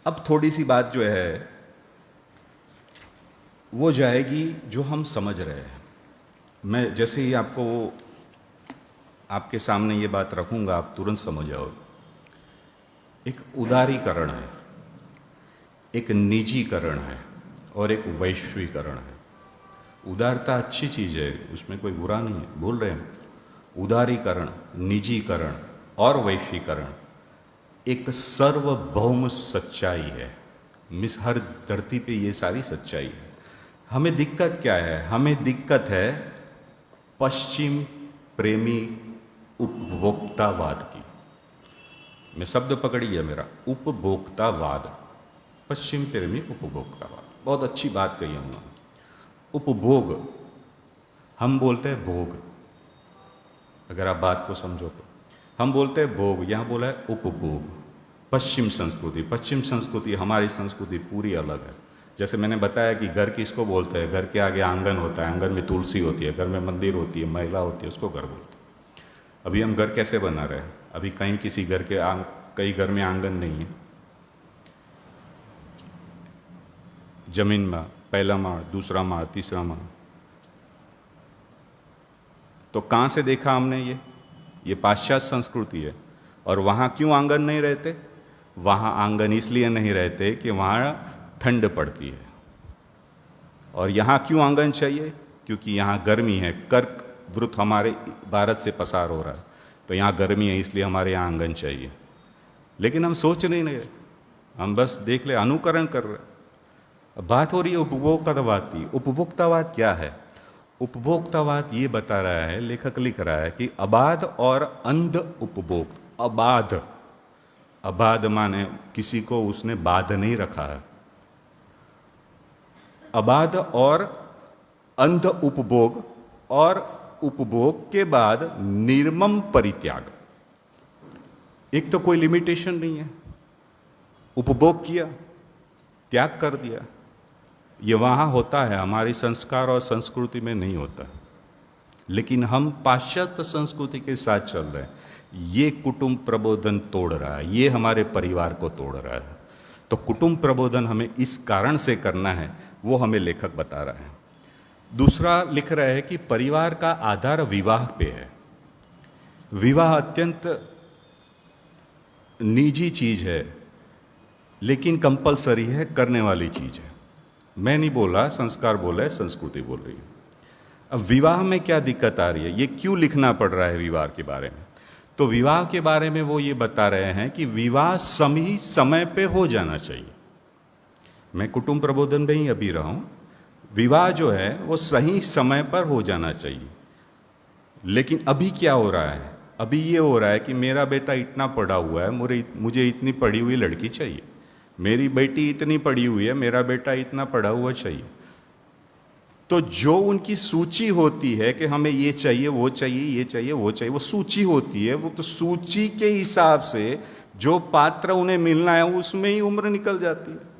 अब थोड़ी सी बात जो है वो जाएगी जो हम समझ रहे हैं। मैं जैसे ही आपको आपके सामने ये बात रखूंगा, आप तुरंत समझ जाओगे। एक उदारीकरण है, एक निजीकरण है और एक वैश्वीकरण है। उदारता अच्छी चीज़ है, उसमें कोई बुरा नहीं है, बोल रहे हैं। उदारीकरण, निजीकरण और वैश्वीकरण एक सार्वभौम सच्चाई है। मिस हर धरती पे ये सारी सच्चाई है। हमें दिक्कत क्या है? हमें दिक्कत है पश्चिम प्रेमी उपभोक्तावाद की। मैं शब्द पकड़िए मेरा, उपभोक्तावाद, पश्चिम प्रेमी उपभोक्तावाद। बहुत अच्छी बात कही है उन्होंने। उपभोग, हम बोलते हैं भोग, अगर आप बात को समझो तो हम बोलते हैं भोग, यहाँ बोला है उपभोग। पश्चिम संस्कृति, पश्चिम संस्कृति, हमारी संस्कृति पूरी अलग है। जैसे मैंने बताया कि घर किसको बोलते हैं, घर के आगे आंगन होता है, आंगन में तुलसी होती है, घर में मंदिर होती है, महिला होती है, उसको घर बोलते हैं। अभी हम घर कैसे बना रहे हैं? अभी कहीं किसी घर के कई घर में आंगन नहीं है, जमीन में पहला माड़, दूसरा माड़, तीसरा माड़। तो कहाँ से देखा हमने? ये पाश्चात्य संस्कृति है। और वहाँ क्यों आंगन नहीं रहते? वहाँ आंगन इसलिए नहीं रहते कि वहाँ ठंड पड़ती है। और यहाँ क्यों आंगन चाहिए? क्योंकि यहाँ गर्मी है, कर्क वृत्त हमारे भारत से पसार हो रहा है, तो यहाँ गर्मी है, इसलिए हमारे यहाँ आंगन चाहिए। लेकिन हम सोच नहीं रहे, हम बस देख ले, अनुकरण कर रहे। अब बात हो रही है उपभोक्तावाद की। उपभोक्तावाद क्या है? उपभोक्तावाद ये बता रहा है, लेखक लिख रहा है कि अबाध और अंध उपभोग। अबाध, अबाध माने किसी को उसने बाध नहीं रखा है। अबाध और अंध उपभोग, और उपभोग के बाद निर्मम परित्याग। एक तो कोई लिमिटेशन नहीं है, उपभोग किया, त्याग कर दिया। ये वहाँ होता है, हमारी संस्कार और संस्कृति में नहीं होता। लेकिन हम पाश्चात्य संस्कृति के साथ चल रहे हैं। ये कुटुंब प्रबोधन तोड़ रहा है, ये हमारे परिवार को तोड़ रहा है। तो कुटुंब प्रबोधन हमें इस कारण से करना है, वो हमें लेखक बता रहा है। दूसरा लिख रहा है कि परिवार का आधार विवाह पे है। विवाह अत्यंत निजी चीज है, लेकिन कंपलसरी है, करने वाली चीज है। मैं नहीं बोल रहा, संस्कार बोल रहा है, संस्कृति बोल रही है। अब विवाह में क्या दिक्कत आ रही है, ये क्यों लिखना पड़ रहा है विवाह के बारे में? तो विवाह के बारे में वो ये बता रहे हैं कि विवाह समय पे हो जाना चाहिए। मैं कुटुंब प्रबोधन में ही अभी रहा हूँ। विवाह जो है वो सही समय पर हो जाना चाहिए। लेकिन अभी क्या हो रहा है? अभी ये हो रहा है कि मेरा बेटा इतना पढ़ा हुआ है, मुझे इतनी पढ़ी हुई लड़की चाहिए, मेरी बेटी इतनी पढ़ी हुई है, मेरा बेटा इतना पढ़ा हुआ चाहिए। तो जो उनकी सूची होती है कि हमें ये चाहिए, वो चाहिए, ये चाहिए, वो चाहिए, वो सूची होती है। वो तो सूची के हिसाब से जो पात्र उन्हें मिलना है उसमें ही उम्र निकल जाती है।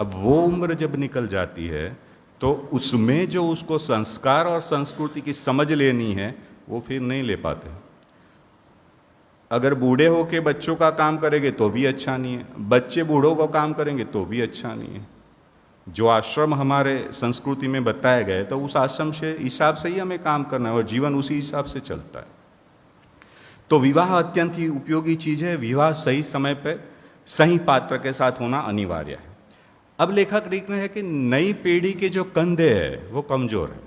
अब वो उम्र जब निकल जाती है तो उसमें जो उसको संस्कार और संस्कृति की समझ लेनी है वो फिर नहीं ले पाते। अगर बूढ़े होके बच्चों का काम करेंगे तो भी अच्छा नहीं है, बच्चे बूढ़ों का काम करेंगे तो भी अच्छा नहीं है। जो आश्रम हमारे संस्कृति में बताए गए तो उस आश्रम से हिसाब से ही हमें काम करना है और जीवन उसी हिसाब से चलता है। तो विवाह अत्यंत ही उपयोगी चीज है। विवाह सही समय पे सही पात्र के साथ होना अनिवार्य है। अब लेखक लिख रहे हैं कि नई पीढ़ी के जो कंधे हैं वो कमजोर है।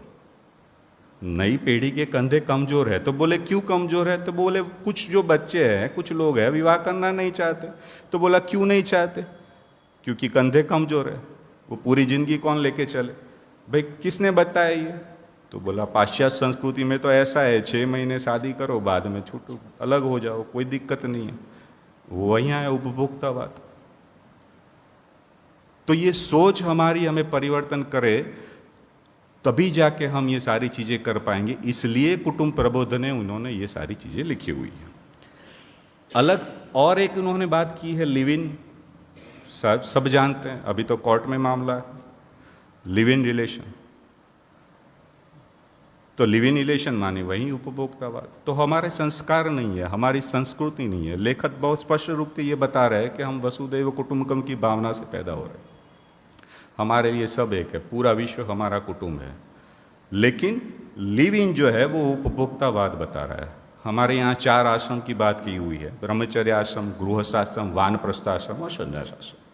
नई पीढ़ी के कंधे कमजोर है। तो बोले क्यों कमजोर है? तो बोले कुछ जो बच्चे हैं, कुछ लोग हैं, विवाह करना नहीं चाहते। तो बोला क्यों नहीं चाहते? क्योंकि कंधे कमजोर है, वो पूरी जिंदगी कौन लेके चले? भाई किसने बताया ये? तो बोला पाश्चात्य संस्कृति में तो ऐसा है, 6 महीने शादी करो, बाद में छूटो, अलग हो जाओ, कोई दिक्कत नहीं है। वही है उपभोक्तावाद। तो ये सोच हमारी हमें परिवर्तन करे, तभी जाके हम ये सारी चीजें कर पाएंगे। इसलिए कुटुंब प्रबोधन में उन्होंने ये सारी चीजें लिखी हुई है। अलग और एक उन्होंने बात की है लिव इन। सब जानते हैं, अभी तो कोर्ट में मामला है, लिव इन रिलेशन। तो लिव इन रिलेशन माने वही उपभोक्तावाद। तो हमारे संस्कार नहीं है, हमारी संस्कृति नहीं है। लेखक बहुत स्पष्ट रूप से ये बता रहे हैं कि हम वसुदैव कुटुंबकम की भावना से पैदा हो रहे हैं। हमारे लिए सब एक है, पूरा विश्व हमारा कुटुंब है। लेकिन लिव इन जो है वो उपभोक्तावाद बता रहा है। हमारे यहाँ 4 आश्रम की बात की हुई है, ब्रह्मचर्य आश्रम, गृहस्थाश्रम, वानप्रस्थ आश्रम और संन्यास आश्रम।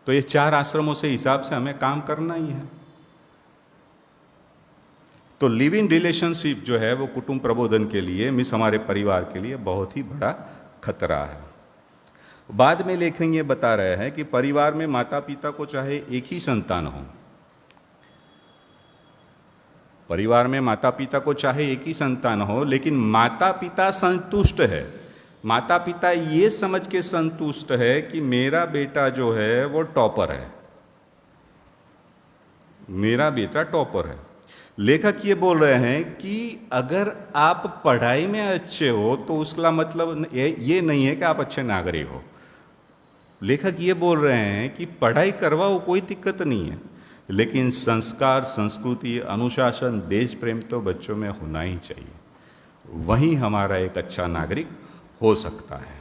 तो ये 4 आश्रमों से हिसाब से हमें काम करना ही है। तो लिव इन रिलेशनशिप जो है वो कुटुंब प्रबोधन के लिए, मिस हमारे परिवार के लिए बहुत ही बड़ा खतरा है। बाद में लेखक ये बता रहे हैं कि परिवार में माता पिता को चाहे एक ही संतान हो, परिवार में माता पिता को चाहे एक ही संतान हो, लेकिन माता पिता संतुष्ट है। माता पिता ये समझ के संतुष्ट है कि मेरा बेटा जो है वो टॉपर है, मेरा बेटा टॉपर है। लेखक ये बोल रहे हैं कि अगर आप पढ़ाई में अच्छे हो तो उसका मतलब ये नहीं है कि आप अच्छे नागरिक हो। लेखक ये बोल रहे हैं कि पढ़ाई करवाओ, कोई दिक्कत नहीं है, लेकिन संस्कार, संस्कृति, अनुशासन, देश प्रेम तो बच्चों में होना ही चाहिए। वहीं हमारा एक अच्छा नागरिक हो सकता है।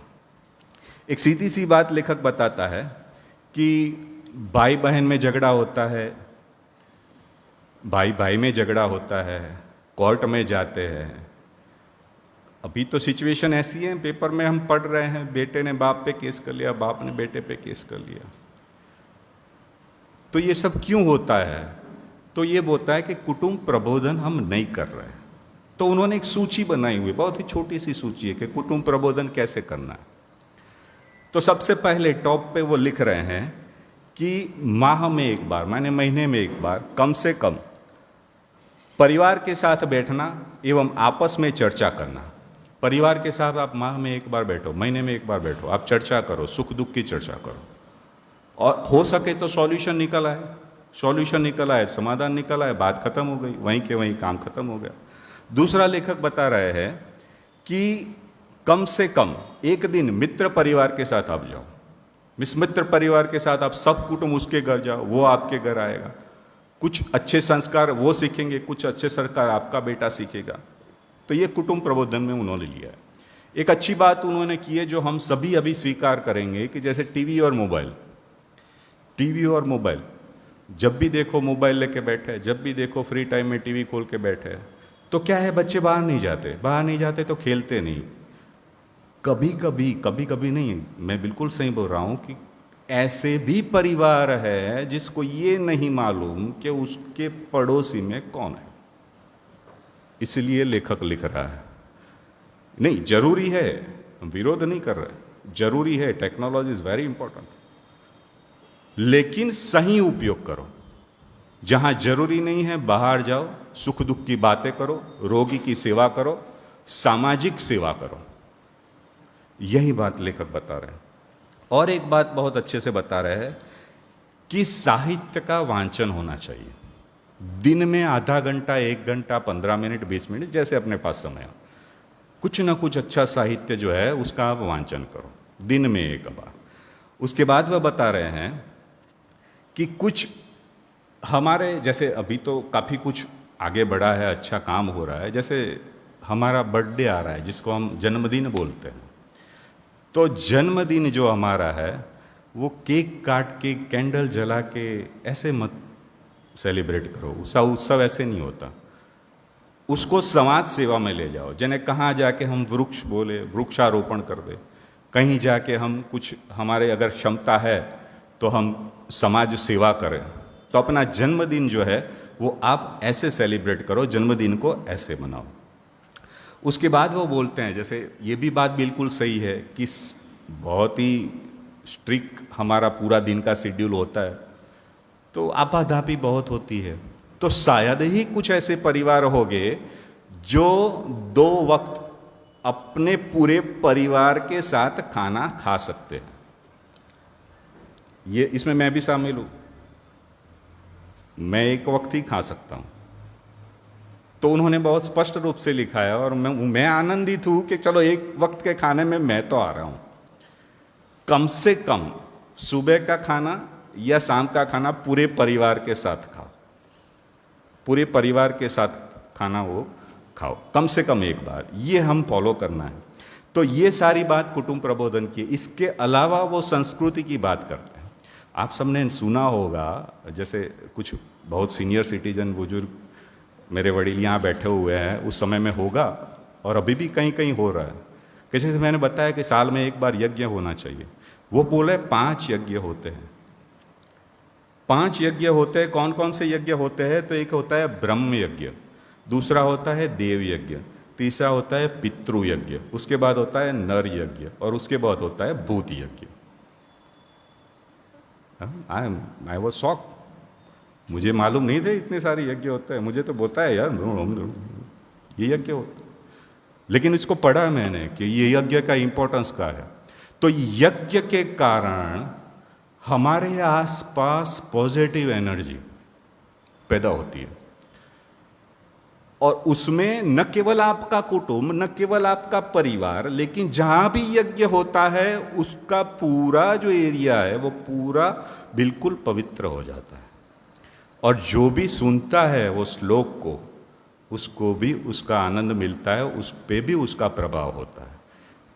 एक सीधी सी बात लेखक बताता है कि भाई बहन में झगड़ा होता है, भाई भाई में झगड़ा होता है, कोर्ट में जाते हैं। अभी तो सिचुएशन ऐसी है, पेपर में हम पढ़ रहे हैं, बेटे ने बाप पे केस कर लिया, बाप ने बेटे पे केस कर लिया। तो ये सब क्यों होता है? तो ये होता है कि कुटुंब प्रबोधन हम नहीं कर रहे हैं। तो उन्होंने एक सूची बनाई हुई, बहुत ही छोटी सी सूची है कि कुटुंब प्रबोधन कैसे करना है। तो सबसे पहले टॉप पे वो लिख रहे हैं कि माह में एक बार, माने महीने में एक बार, कम से कम परिवार के साथ बैठना एवं आपस में चर्चा करना। परिवार के साथ आप माह में एक बार बैठो, महीने में एक बार बैठो, आप चर्चा करो, सुख दुख की चर्चा करो, और हो सके तो सॉल्यूशन निकल आए। सॉल्यूशन निकल आए, समाधान निकल आए, बात खत्म हो गई, वहीं के वहीं काम खत्म हो गया। दूसरा लेखक बता रहे हैं कि कम से कम एक दिन मित्र परिवार के साथ आप जाओ। मित्र परिवार के साथ आप सब कुटुंब उसके घर जाओ, वो आपके घर आएगा, कुछ अच्छे संस्कार वो सीखेंगे, कुछ अच्छे संस्कार आपका बेटा सीखेगा। तो ये कुटुंब प्रबोधन में उन्होंने लिया है। एक अच्छी बात उन्होंने की है जो हम सभी अभी स्वीकार करेंगे कि जैसे टीवी और मोबाइल, जब भी देखो मोबाइल लेके बैठे, जब भी देखो फ्री टाइम में टीवी खोल के बैठे, तो क्या है, बच्चे बाहर नहीं जाते तो खेलते नहीं। कभी कभी नहीं, मैं बिल्कुल सही बोल रहा हूँ कि ऐसे भी परिवार है जिसको ये नहीं मालूम कि उसके पड़ोसी में कौन है। इसलिए लेखक लिख रहा है, नहीं जरूरी है, हम विरोध नहीं कर रहे, जरूरी है, टेक्नोलॉजी इज वेरी इंपॉर्टेंट, लेकिन सही उपयोग करो। जहां जरूरी नहीं है बाहर जाओ, सुख दुख की बातें करो, रोगी की सेवा करो, सामाजिक सेवा करो। यही बात लेखक बता रहे हैं। और एक बात बहुत अच्छे से बता रहे हैं कि साहित्य का वांचन होना चाहिए। दिन में आधा घंटा, 1 घंटा, 15 मिनट, 20 मिनट, जैसे अपने पास समय हो, कुछ ना कुछ अच्छा साहित्य जो है उसका आप वांचन करो दिन में एक बार। उसके बाद वह बता रहे हैं कि कुछ हमारे, जैसे अभी तो काफ़ी कुछ आगे बढ़ा है, अच्छा काम हो रहा है, जैसे हमारा बर्थडे आ रहा है जिसको हम जन्मदिन बोलते हैं। तो जन्मदिन जो हमारा है वो केक काट के, कैंडल जला के ऐसे मत सेलिब्रेट करो। उत्सव ऐसे नहीं होता। उसको समाज सेवा में ले जाओ। जिन्हें कहाँ जाके हम वृक्ष बोले, वृक्षारोपण कर दे, कहीं जाके हम कुछ, हमारे अगर क्षमता है तो हम समाज सेवा करें। तो अपना जन्मदिन जो है वो आप ऐसे सेलिब्रेट करो, जन्मदिन को ऐसे मनाओ। उसके बाद वो बोलते हैं, जैसे ये भी बात बिल्कुल सही है कि बहुत ही स्ट्रिक्ट हमारा पूरा दिन का शेड्यूल होता है, तो आपाधापी बहुत होती है। तो शायद ही कुछ ऐसे परिवार होंगे जो 2 वक्त अपने पूरे परिवार के साथ खाना खा सकते हैं। ये इसमें मैं भी शामिल हूं, मैं 1 वक्त ही खा सकता हूं। तो उन्होंने बहुत स्पष्ट रूप से लिखा है, और मैं आनंदित हूं कि चलो 1 वक्त के खाने में मैं तो आ रहा हूं। कम से कम सुबह का खाना या शाम का खाना पूरे परिवार के साथ खाओ, पूरे परिवार के साथ खाना वो खाओ, कम से कम 1 बार। ये हम फॉलो करना है। तो ये सारी बात कुटुंब प्रबोधन की। इसके अलावा वो संस्कृति की बात करते हैं। आप सबने सुना होगा, जैसे कुछ बहुत सीनियर सिटीजन, बुजुर्ग, मेरे वडील यहाँ बैठे हुए हैं, उस समय में होगा और अभी भी कहीं कहीं हो रहा है। जैसे मैंने बताया कि साल में 1 बार यज्ञ होना चाहिए। वो बोले 5 यज्ञ होते हैं। 5 यज्ञ होते हैं। कौन कौन से यज्ञ होते हैं? तो एक होता है ब्रह्म यज्ञ, दूसरा होता है देव यज्ञ, तीसरा होता है पितृ यज्ञ, उसके बाद होता है नर यज्ञ, और उसके बाद होता है भूत यज्ञ। आई वॉज शॉक, मुझे मालूम नहीं थे इतने सारे यज्ञ होते हैं। मुझे तो बोलता है यार ये यज्ञ होता है, लेकिन इसको पढ़ा मैंने कि ये यज्ञ का इंपॉर्टेंस क्या है। तो यज्ञ के कारण हमारे आसपास पॉजिटिव एनर्जी पैदा होती है। और उसमें न केवल आपका कुटुंब, न केवल आपका परिवार, लेकिन जहां भी यज्ञ होता है उसका पूरा जो एरिया है वो पूरा बिल्कुल पवित्र हो जाता है। और जो भी सुनता है वो श्लोक को, उसको भी उसका आनंद मिलता है, उस पे भी उसका प्रभाव होता है।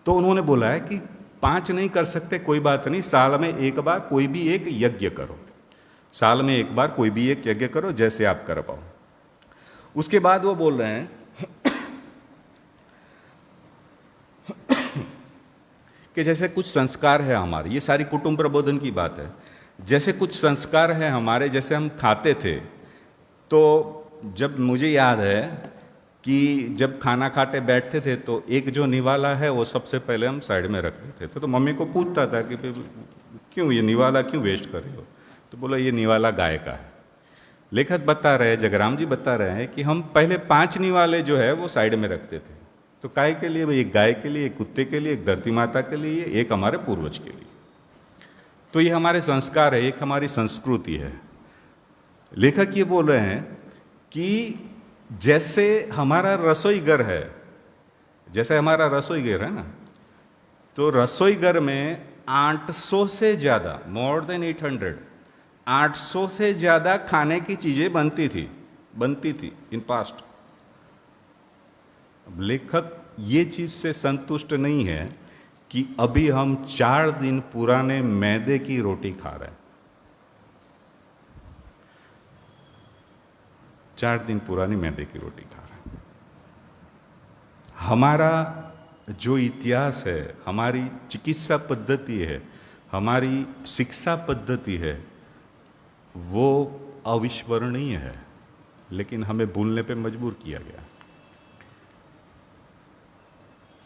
तो उन्होंने बोला है कि 5 नहीं कर सकते, कोई बात नहीं, साल में एक बार कोई भी एक यज्ञ करो, साल में एक बार कोई भी एक यज्ञ करो, जैसे आप कर पाओ। उसके बाद वो बोल रहे हैं कि जैसे कुछ संस्कार है हमारे, ये सारी कुटुंब प्रबोधन की बात है, जैसे कुछ संस्कार है हमारे, जैसे हम खाते थे, तो जब मुझे याद है कि जब खाना खाते बैठते थे तो एक जो निवाला है वो सबसे पहले हम साइड में रख देते थे। तो मम्मी को पूछता था कि क्यों ये निवाला क्यों वेस्ट कर रहे हो, तो बोला ये निवाला गाय का है। लेखक बता रहे हैं, जगराम जी बता रहे हैं कि हम पहले 5 निवाले जो है वो साइड में रखते थे। तो काय के लिए? एक गाय के लिए, एक कुत्ते के लिए, एक धरती माता के लिए, एक हमारे पूर्वज के लिए। तो ये हमारे संस्कार है, एक हमारी संस्कृति है। लेखक ये बोल रहे हैं कि जैसे हमारा रसोई घर है, जैसे हमारा रसोई घर है ना, तो रसोई घर में 800 से ज़्यादा, मोर देन 800 से ज़्यादा खाने की चीज़ें बनती थी इन पास्ट। अब लेखक ये चीज़ से संतुष्ट नहीं है कि अभी हम 4 दिन पुराने मैदे की रोटी खा रहे हैं। 4 दिन पुरानी मैदे की रोटी खा रहे हैं। हमारा जो इतिहास है, हमारी चिकित्सा पद्धति है, हमारी शिक्षा पद्धति है, वो अविस्मरणीय है, लेकिन हमें भूलने पे मजबूर किया गया।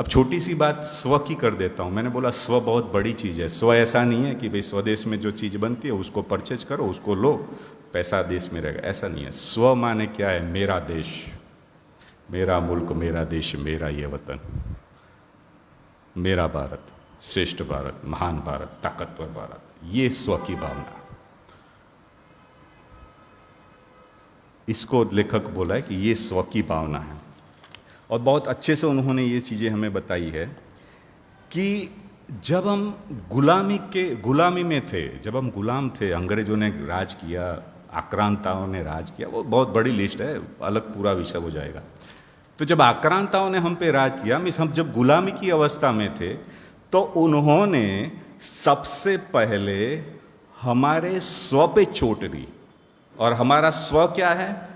अब छोटी सी बात स्व की कर देता हूँ। मैंने बोला स्व बहुत बड़ी चीज़ है। स्व ऐसा नहीं है कि भाई स्वदेश में जो चीज़ बनती है उसको परचेज करो, उसको लो, पैसा देश में रहेगा, ऐसा नहीं है। स्व माने क्या है? मेरा देश, मेरा मुल्क, मेरा देश, मेरा ये वतन, मेरा भारत, श्रेष्ठ भारत, महान भारत, ताकतवर भारत, ये स्व की भावना। इसको लेखक बोला है कि ये स्व की भावना है। और बहुत अच्छे से उन्होंने ये चीज़ें हमें बताई है कि जब हम गुलामी में थे, जब हम गुलाम थे, अंग्रेजों ने राज किया, आक्रांताओं ने राज किया, वो बहुत बड़ी लिस्ट है, अलग पूरा विषय हो जाएगा। तो जब आक्रांताओं ने हम पे राज किया, मीन्स हम जब गुलामी की अवस्था में थे, तो उन्होंने सबसे पहले हमारे स्व पे चोट दी। और हमारा स्व क्या है?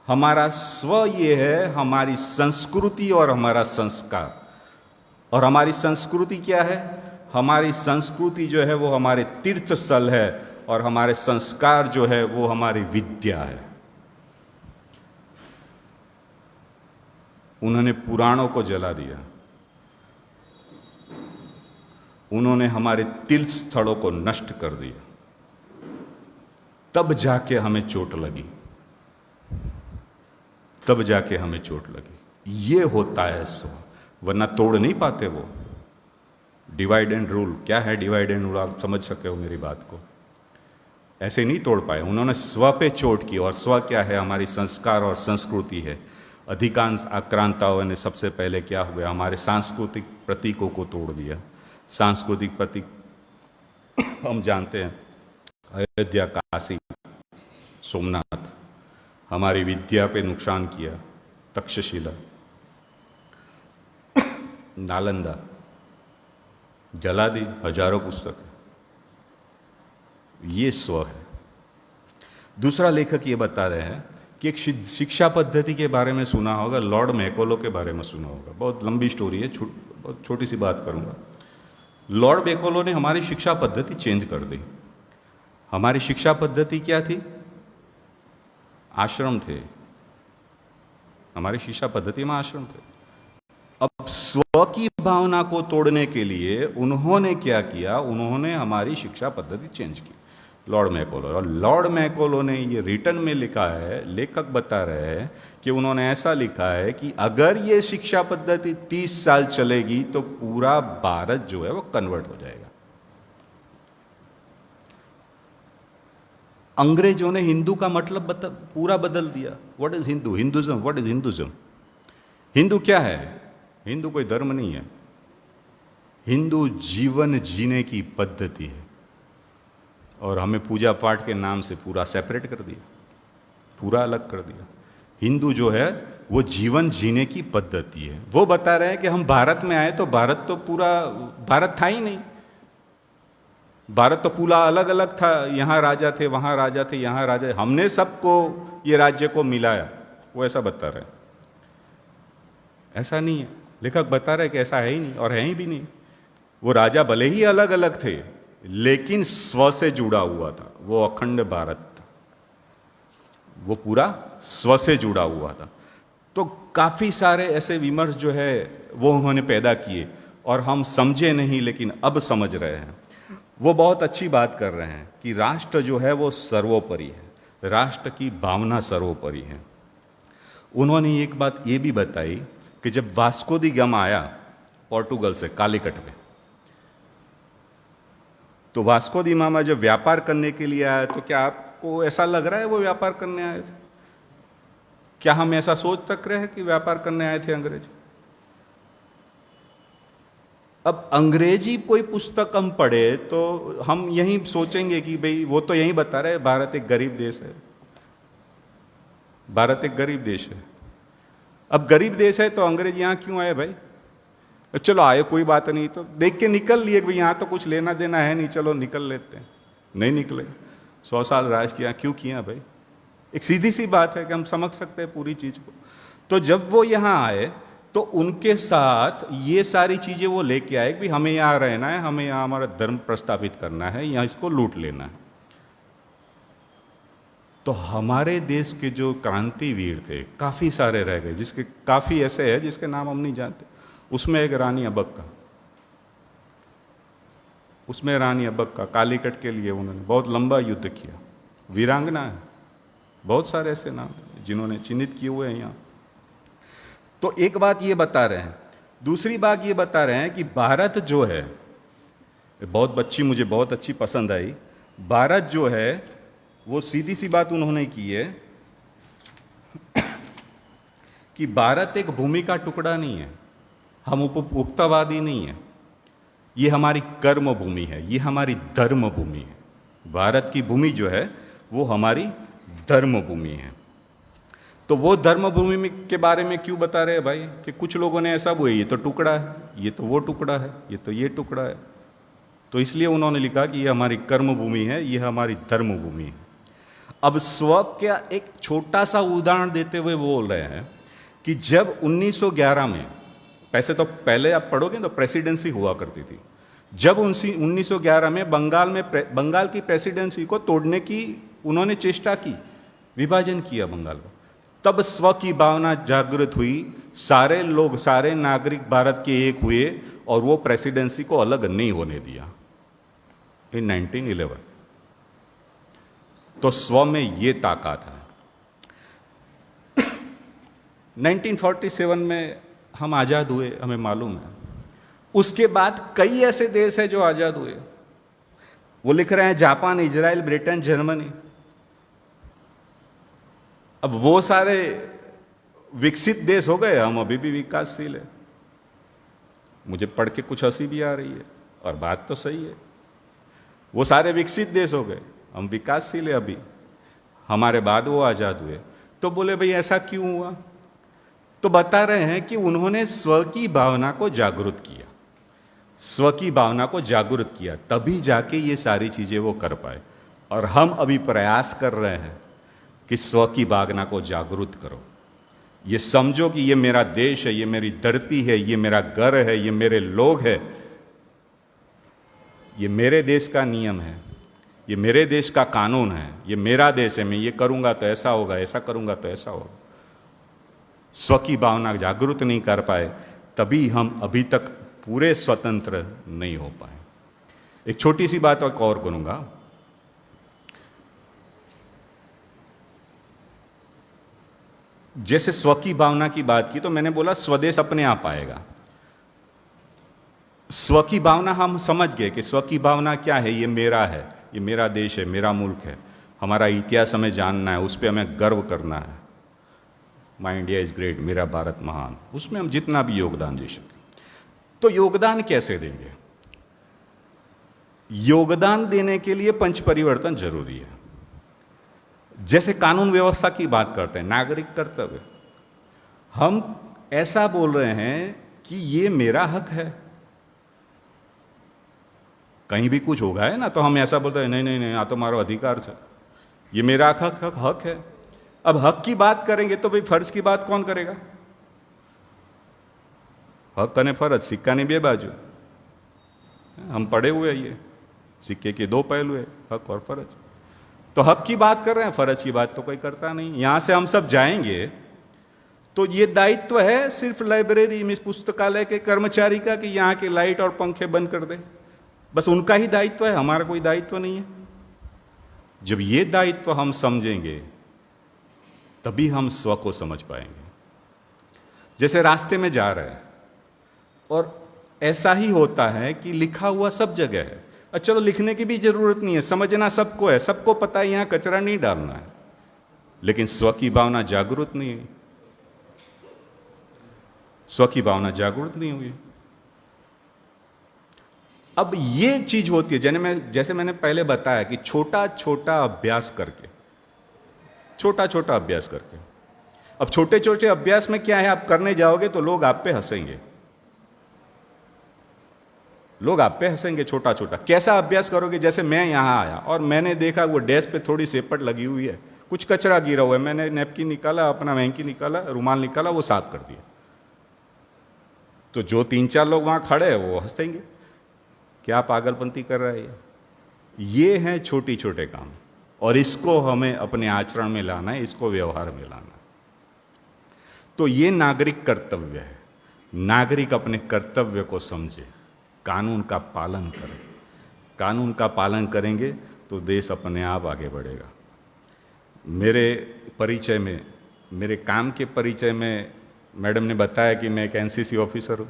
हमारा स्व ये है हमारी संस्कृति और हमारा संस्कार। और हमारी संस्कृति क्या है? हमारी संस्कृति जो है वो हमारे तीर्थ स्थल है, और हमारे संस्कार जो है वो हमारी विद्या है। उन्होंने पुराणों को जला दिया, उन्होंने हमारे तीर्थ स्थलों को नष्ट कर दिया, तब जाके हमें चोट लगी, तब जाके हमें चोट लगी। ये होता है स्व, वरना तोड़ नहीं पाते वो। डिवाइड एंड रूल क्या है? डिवाइड एंड रूल आप समझ सके हो मेरी बात को। ऐसे नहीं तोड़ पाए, उन्होंने स्व पे चोट की। और स्व क्या है? हमारी संस्कार और संस्कृति है। अधिकांश आक्रांताओं ने सबसे पहले क्या हुआ? हमारे सांस्कृतिक प्रतीकों को तोड़ दिया। सांस्कृतिक प्रतीक हम जानते हैं, अयोध्या, काशी, सोमनाथ। हमारी विद्या पे नुकसान किया, तक्षशिला, नालंदा जला दी, हजारों पुस्तक। ये स्व है। दूसरा लेखक ये बता रहे हैं कि एक शिक्षा पद्धति के बारे में सुना होगा, लॉर्ड मैकोलो के बारे में सुना होगा। बहुत लंबी स्टोरी है, बहुत छोटी सी बात करूंगा। लॉर्ड मैकोलो ने हमारी शिक्षा पद्धति चेंज कर दी। हमारी शिक्षा पद्धति क्या थी? आश्रम थे। हमारी शिक्षा पद्धति में आश्रम थे। अब स्व की भावना को तोड़ने के लिए उन्होंने क्या किया? उन्होंने हमारी शिक्षा पद्धति चेंज की, लॉर्ड मैकोलो। और लॉर्ड मैकोलो ने ये रिटर्न में लिखा है, लेखक बता रहे हैं कि उन्होंने ऐसा लिखा है कि अगर ये शिक्षा पद्धति 30 साल चलेगी तो पूरा भारत जो है वो कन्वर्ट हो जाएगा। अंग्रेजों ने हिंदू का मतलब पूरा बदल दिया। What is Hindu? Hinduism. What is Hinduism? Hindu क्या है? हिंदू कोई धर्म नहीं है। हिंदू जीवन जीने की पद्धति है। और हमें पूजा पाठ के नाम से पूरा सेपरेट कर दिया, पूरा अलग कर दिया। हिंदू जो है वो जीवन जीने की पद्धति है। वो बता रहे हैं कि हम भारत में आए तो भारत तो पूरा भारत था ही नहीं। भारत तो पूरा अलग अलग था, यहाँ राजा थे, वहाँ राजा थे, यहाँ राजा, हमने सबको ये राज्य को मिलाया। वो ऐसा बता रहे हैं। ऐसा नहीं है, लेखक बता रहे कि ऐसा है ही नहीं, और है ही भी नहीं। वो राजा भले ही अलग अलग थे, लेकिन स्व से जुड़ा हुआ था। वो अखंड भारत था, वो पूरा स्व से जुड़ा हुआ था। तो काफ़ी सारे ऐसे विमर्श जो है वो उन्होंने पैदा किए, और हम समझे नहीं लेकिन अब समझ रहे हैं। वो बहुत अच्छी बात कर रहे हैं कि राष्ट्र जो है वो सर्वोपरि है, राष्ट्र की भावना सर्वोपरि है। उन्होंने एक बात ये भी बताई कि जब वास्को दी गामा आया पोर्टुगल से कालीकट में, तो वास्को दी गामा जब व्यापार करने के लिए आया, तो क्या आपको ऐसा लग रहा है वो व्यापार करने आए थे? क्या हम ऐसा सोच तक रहे हैं कि व्यापार करने आए थे अंग्रेज? अब अंग्रेजी कोई पुस्तक हम पढ़े तो हम यही सोचेंगे कि भाई वो तो यही बता रहे भारत एक गरीब देश है, भारत एक गरीब देश है। अब गरीब देश है तो अंग्रेज यहाँ क्यों आए भाई? चलो आए, कोई बात नहीं, तो देख के निकल लिए कि भाई यहाँ तो कुछ लेना देना है नहीं, चलो निकल लेते हैं। नहीं निकले, 100 साल राज किया, क्यों किया भाई? एक सीधी सी बात है कि हम समझ सकते हैं पूरी चीज को। तो जब वो यहाँ आए तो उनके साथ ये सारी चीजें वो लेके आए कि हमें यहाँ रहना है, हमें यहाँ हमारा धर्म प्रस्थापित करना है, यहाँ इसको लूट लेना है। तो हमारे देश के जो क्रांतिवीर थे काफी सारे रह गए, जिसके काफी ऐसे हैं जिसके नाम हम नहीं जानते। उसमें एक रानी अबक्का, उसमें रानी अबक्का कालीकट के लिए उन्होंने बहुत लंबा युद्ध किया, वीरांगना है। बहुत सारे ऐसे नाम जिन्होंने चिन्हित किए हुए हैं यहाँ। तो एक बात ये बता रहे हैं। दूसरी बात ये बता रहे हैं कि भारत जो है, मुझे बहुत अच्छी पसंद आई। भारत जो है वो सीधी सी बात उन्होंने की है कि भारत एक भूमि का टुकड़ा नहीं है, हम उपभोक्तावादी नहीं है, ये हमारी कर्म भूमि है, ये हमारी धर्म भूमि है। भारत की भूमि जो है वो हमारी धर्म भूमि है। तो वो धर्म भूमि के बारे में क्यों बता रहे हैं भाई? कि कुछ लोगों ने ऐसा बोला ये तो टुकड़ा है, ये तो वो टुकड़ा है, ये तो ये टुकड़ा है। तो इसलिए उन्होंने लिखा कि ये हमारी कर्म भूमि है, ये हमारी धर्म भूमि है। अब स्व का एक छोटा सा उदाहरण देते हुए वो बोल रहे हैं कि जब 1911 में, पैसे तो पहले आप पढ़ोगे तो प्रेसिडेंसी हुआ करती थी, जब 1911 में बंगाल की प्रेसिडेंसी को तोड़ने की उन्होंने चेष्टा की, विभाजन किया बंगाल को, तब स्व की भावना जागृत हुई, सारे लोग, सारे नागरिक भारत के एक हुए और वो प्रेसिडेंसी को अलग नहीं होने दिया इन 1911। तो स्व में ये ताकत है। 1947 में हम आज़ाद हुए, हमें मालूम है। उसके बाद कई ऐसे देश हैं जो आज़ाद हुए। वो लिख रहे हैं जापान, इजराइल, ब्रिटेन, जर्मनी। अब वो सारे विकसित देश हो गए, हम अभी भी विकासशील है। मुझे पढ़ के कुछ हंसी भी आ रही है और बात तो सही है। वो सारे विकसित देश हो गए, हम विकासशील है अभी, हमारे बाद वो आज़ाद हुए। तो बोले भाई ऐसा क्यों हुआ? तो बता रहे हैं कि उन्होंने स्व की भावना को जागृत किया, स्व की भावना को जागृत किया, तभी जाके ये सारी चीज़ें वो कर पाए। और हम अभी प्रयास कर रहे हैं कि स्व की भावना को जागृत करो। ये समझो कि ये मेरा देश है, ये मेरी धरती है, ये मेरा घर है, ये मेरे लोग हैं, ये मेरे देश का नियम है, ये मेरे देश का कानून है, ये मेरा देश है, मैं ये करूँगा तो ऐसा होगा, ऐसा करूँगा तो ऐसा होगा। स्व की भावना जागृत नहीं कर पाए, तभी हम अभी तक पूरे स्वतंत्र नहीं हो पाए। एक छोटी सी बात और करूँगा। जैसे स्व की भावना की बात की तो मैंने बोला स्वदेश अपने आप आएगा। स्व की भावना हम समझ गए कि स्व की भावना क्या है, ये मेरा है, ये मेरा देश है, मेरा मुल्क है, हमारा इतिहास हमें जानना है, उस पर हमें गर्व करना है। माई इंडिया इज ग्रेट, मेरा भारत महान, उसमें हम जितना भी योगदान दे सकें। तो योगदान कैसे देंगे? योगदान देने के लिए पंच परिवर्तन जरूरी है। जैसे कानून व्यवस्था की बात करते हैं, नागरिक कर्तव्य, हम ऐसा बोल रहे हैं कि ये मेरा हक है। कहीं भी कुछ होगा है ना, तो हम ऐसा बोलते हैं नहीं नहीं नहीं, आ तो मारो अधिकार है, ये मेरा हक है। अब हक की बात करेंगे तो भाई फर्ज की बात कौन करेगा? हक ने फर्ज, सिक्का ने बे बाजू, हम पढ़े हुए हैं, ये सिक्के के दो पहलू है, हक और फर्ज। तो हक की बात कर रहे हैं, फर्ज की बात तो कोई करता नहीं। यहां से हम सब जाएंगे तो ये दायित्व है सिर्फ लाइब्रेरी में, पुस्तकालय के कर्मचारी का कि यहाँ के लाइट और पंखे बंद कर दे, बस उनका ही दायित्व है, हमारा कोई दायित्व नहीं है। जब ये दायित्व हम समझेंगे तभी हम स्व को समझ पाएंगे। जैसे रास्ते में जा रहे हैं और ऐसा ही होता है कि लिखा हुआ सब जगह है, और चलो लिखने की भी जरूरत नहीं है, समझना सबको है, सबको पता है यहां कचरा नहीं डालना है, लेकिन स्व की भावना जागरूक नहीं है, स्व की भावना जागरूक नहीं हुई। अब ये चीज होती है, जैसे मैंने पहले बताया कि छोटा छोटा अभ्यास करके, छोटा छोटा अभ्यास करके। अब छोटे छोटे अभ्यास में क्या है, आप करने जाओगे तो लोग आप पे हंसेंगे, लोग आप पे हंसेंगे। छोटा छोटा कैसा अभ्यास करोगे? जैसे मैं यहां आया और मैंने देखा वो डेस्क पे थोड़ी सेपट लगी हुई है, कुछ कचरा गिरा हुआ है, मैंने नैपकिन निकाला, अपना वैंकी निकाला, रुमाल निकाला, वो साफ कर दिया। तो जो 3-4 लोग वहां खड़े हैं वो हंसेंगे, क्या पागलपंती कर रहा है ये हैं छोटी छोटे काम, और इसको हमें अपने आचरण में लाना है, इसको व्यवहार में लाना है। तो ये नागरिक कर्तव्य है। नागरिक अपने कर्तव्य को समझे, कानून का पालन करें। कानून का पालन करेंगे तो देश अपने आप आगे बढ़ेगा। मेरे परिचय में, मेरे काम के परिचय में मैडम ने बताया कि मैं एक एनसीसी ऑफिसर हूँ,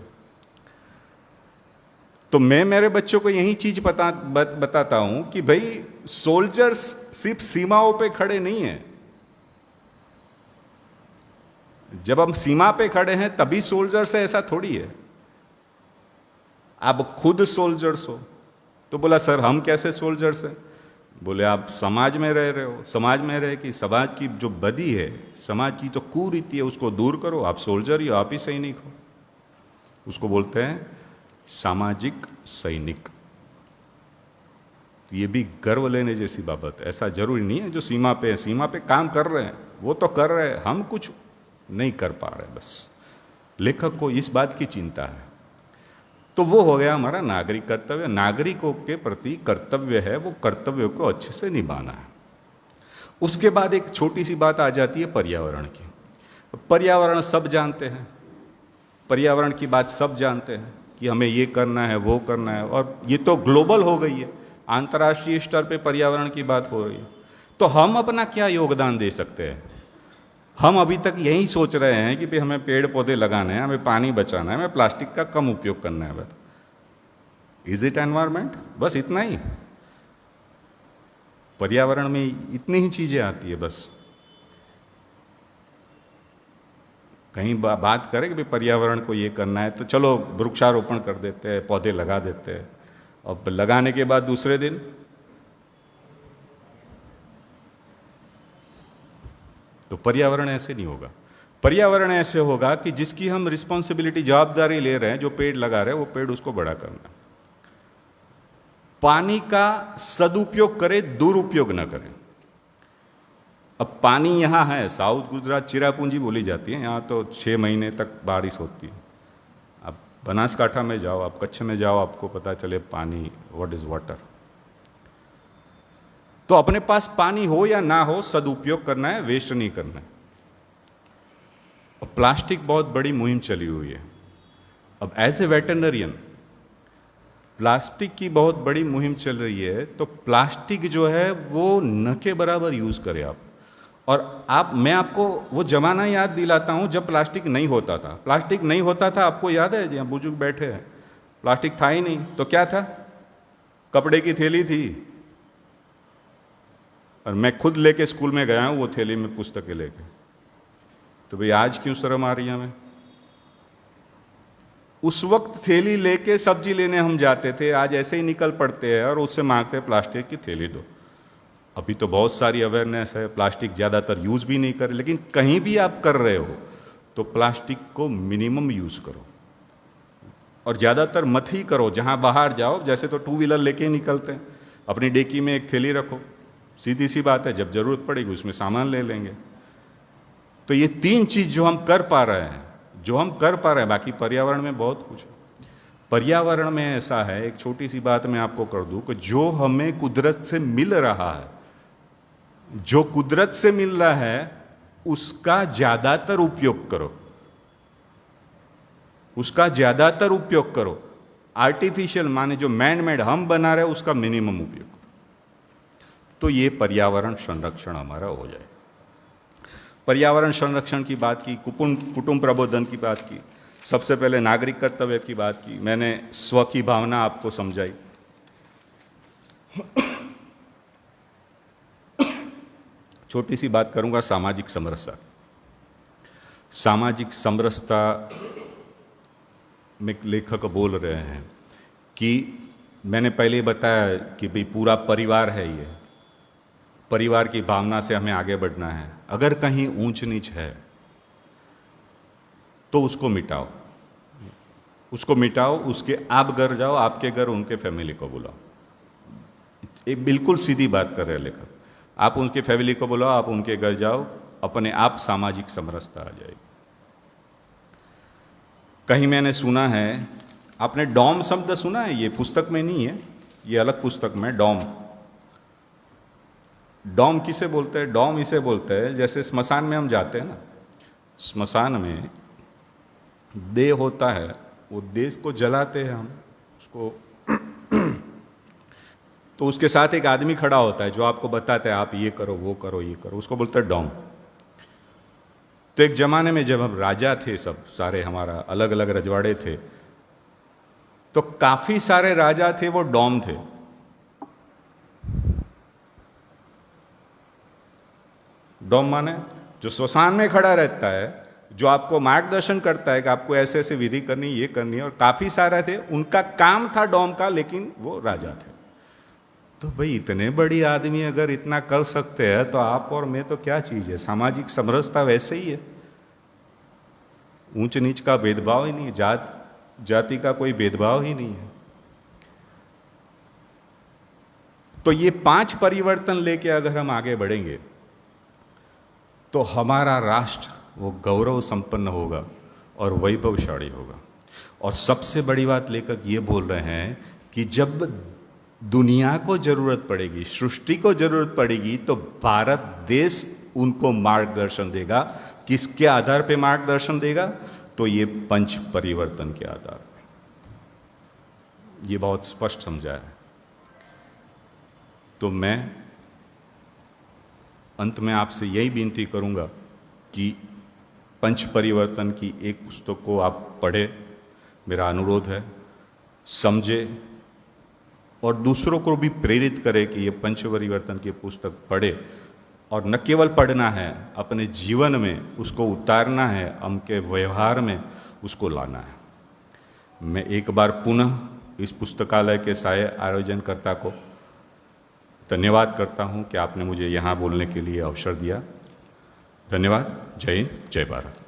तो मैं मेरे बच्चों को यही चीज बताता हूं कि भाई सोल्जर्स सिर्फ सीमाओं पे खड़े नहीं हैं। जब हम सीमा पे खड़े हैं तभी सोल्जर्स है, ऐसा थोड़ी है। आप खुद सोल्जर्स हो। तो बोला सर हम कैसे सोल्जर्स हैं? बोले आप समाज में रह रहे हो, समाज में रह कि समाज की जो बदी है, समाज की जो कुरीति है उसको दूर करो, आप सोल्जर ही हो, आप ही सैनिक हो। उसको बोलते हैं सामाजिक सैनिक। तो ये भी गर्व लेने जैसी बाबत है। ऐसा जरूरी नहीं है जो सीमा पे है, सीमा पे काम कर रहे हैं वो तो कर रहे हैं, हम कुछ नहीं कर पा रहे, बस लेखक को इस बात की चिंता है। तो वो हो गया हमारा नागरिक कर्तव्य। नागरिकों के प्रति कर्तव्य है, वो कर्तव्य को अच्छे से निभाना है। उसके बाद एक छोटी सी बात आ जाती है पर्यावरण की। पर्यावरण सब जानते हैं, पर्यावरण की बात सब जानते हैं कि हमें ये करना है वो करना है, और ये तो ग्लोबल हो गई है, अंतर्राष्ट्रीय स्तर पे पर्यावरण की बात हो रही है। तो हम अपना क्या योगदान दे सकते हैं? हम अभी तक यही सोच रहे हैं कि भाई हमें पेड़ पौधे लगाने हैं, हमें पानी बचाना है, हमें प्लास्टिक का कम उपयोग करना है, बस इज इट एनवायरमेंट? बस इतना ही। पर्यावरण में इतनी ही चीजें आती है बस। कहीं बात करें कि भाई पर्यावरण को ये करना है तो चलो वृक्षारोपण कर देते हैं, पौधे लगा देते हैं, और लगाने के बाद दूसरे दिन तो पर्यावरण ऐसे नहीं होगा। पर्यावरण ऐसे होगा कि जिसकी हम रिस्पॉन्सिबिलिटी, जवाबदारी ले रहे हैं, जो पेड़ लगा रहे हैं वो पेड़ उसको बड़ा करना है। पानी का सदुपयोग करें, दुरुपयोग न करें। अब पानी यहाँ है, साउथ गुजरात चिरापूंजी बोली जाती है, यहाँ तो 6 महीने तक बारिश होती है। आप बनासकाठा में जाओ, आप कच्छ में जाओ, आपको पता चले पानी, व्हाट इज वाटर। तो अपने पास पानी हो या ना हो, सदुपयोग करना है, वेस्ट नहीं करना है। और प्लास्टिक बहुत बड़ी मुहिम चली हुई है। अब एज ए वेटरनरियन प्लास्टिक की बहुत बड़ी मुहिम चल रही है, तो प्लास्टिक जो है वो न के बराबर यूज करें आप। और मैं आपको वो जमाना याद दिलाता हूं जब प्लास्टिक नहीं होता था। प्लास्टिक नहीं होता था, आपको याद है? जहां बुजुर्ग बैठे हैं, प्लास्टिक था ही नहीं, तो क्या था? कपड़े की थैली थी, और मैं खुद लेके स्कूल में गया हूँ वो थैली में पुस्तकें लेके। तो भाई आज क्यों शर्म आ रही है हमें? उस वक्त थैली लेके सब्जी लेने हम जाते थे, आज ऐसे ही निकल पड़ते हैं और उससे मांगते हैं प्लास्टिक की थैली दो। अभी तो बहुत सारी अवेयरनेस है, प्लास्टिक ज़्यादातर यूज़ भी नहीं कर, लेकिन कहीं भी आप कर रहे हो तो प्लास्टिक को मिनिमम यूज़ करो और ज़्यादातर मत ही करो। जहाँ बाहर जाओ, जैसे तो 2 व्हीलर लेके ही निकलते हैं, अपनी डेकी में एक थैली रखो, सीधी सी बात है, जब ज़रूरत पड़ेगी उसमें सामान ले लेंगे। तो ये 3 चीज़ जो हम कर पा रहे हैं, बाकी पर्यावरण में बहुत कुछ है। पर्यावरण में ऐसा है, एक छोटी सी बात मैं आपको कर दूं कि जो हमें कुदरत से मिल रहा है, उसका ज़्यादातर उपयोग करो। आर्टिफिशियल माने जो मैन मेड हम बना रहे हैं उसका मिनिमम उपयोग करो, तो ये पर्यावरण संरक्षण हमारा हो जाए। पर्यावरण संरक्षण की बात की, कुटुंब प्रबोधन की बात की, सबसे पहले नागरिक कर्तव्य की बात की, मैंने स्व की भावना आपको समझाई। छोटी सी बात करूंगा सामाजिक समरसता में लेखक बोल रहे हैं कि मैंने पहले बताया कि भाई पूरा परिवार है, ये परिवार की भावना से हमें आगे बढ़ना है। अगर कहीं ऊंच नीच है तो उसको मिटाओ, उसके आप घर जाओ, आपके घर उनके फैमिली को बुलाओ। एक बिल्कुल सीधी बात कर रहे हैं लेखक, आप उनके फैमिली को बुलाओ, आप उनके घर जाओ, अपने आप सामाजिक समरसता आ जाएगी। कहीं मैंने सुना है, आपने डॉम शब्द सुना है? ये पुस्तक में नहीं है, ये अलग पुस्तक में। डॉम किसे बोलते हैं? डॉम इसे बोलते हैं, जैसे स्मशान में हम जाते हैं ना, स्मशान में देह होता है, वो देह को जलाते हैं हम उसको तो उसके साथ एक आदमी खड़ा होता है जो आपको बताता है आप ये करो, वो करो, ये करो, उसको बोलते हैं डॉम। तो एक जमाने में जब हम राजा थे, सब सारे हमारा अलग अलग रजवाड़े थे, तो काफी सारे राजा थे वो डॉम थे। डॉम माने जो श्मशान में खड़ा रहता है, जो आपको मार्गदर्शन करता है कि आपको ऐसे ऐसे विधि करनी, ये करनी है। और काफी सारे थे, उनका काम था डॉम का, लेकिन वो राजा थे। तो भाई इतने बड़ी आदमी अगर इतना कर सकते हैं तो आप और मैं तो क्या चीज है? सामाजिक समरसता वैसे ही है, ऊंच नीच का भेदभाव ही नहीं, जाति का कोई भेदभाव ही नहीं है। तो ये 5 परिवर्तन लेके अगर हम आगे बढ़ेंगे तो हमारा राष्ट्र वो गौरव संपन्न होगा और वैभवशाली होगा। और सबसे बड़ी बात लेखक ये बोल रहे हैं कि जब दुनिया को जरूरत पड़ेगी, सृष्टि को जरूरत पड़ेगी, तो भारत देश उनको मार्गदर्शन देगा। किसके आधार पे मार्गदर्शन देगा? तो ये 5 परिवर्तन के आधार पे। ये बहुत स्पष्ट समझा है। तो मैं अंत में आपसे यही विनती करूंगा कि 5 परिवर्तन की एक पुस्तक को आप पढ़े, मेरा अनुरोध है, समझे और दूसरों को भी प्रेरित करें कि ये 5 परिवर्तन की पुस्तक पढ़े। और न केवल पढ़ना है, अपने जीवन में उसको उतारना है, उनके व्यवहार में उसको लाना है। मैं एक बार पुनः इस पुस्तकालय के सारे आयोजनकर्ता को धन्यवाद करता हूं कि आपने मुझे यहाँ बोलने के लिए अवसर दिया। धन्यवाद। जय हिंद, जय भारत।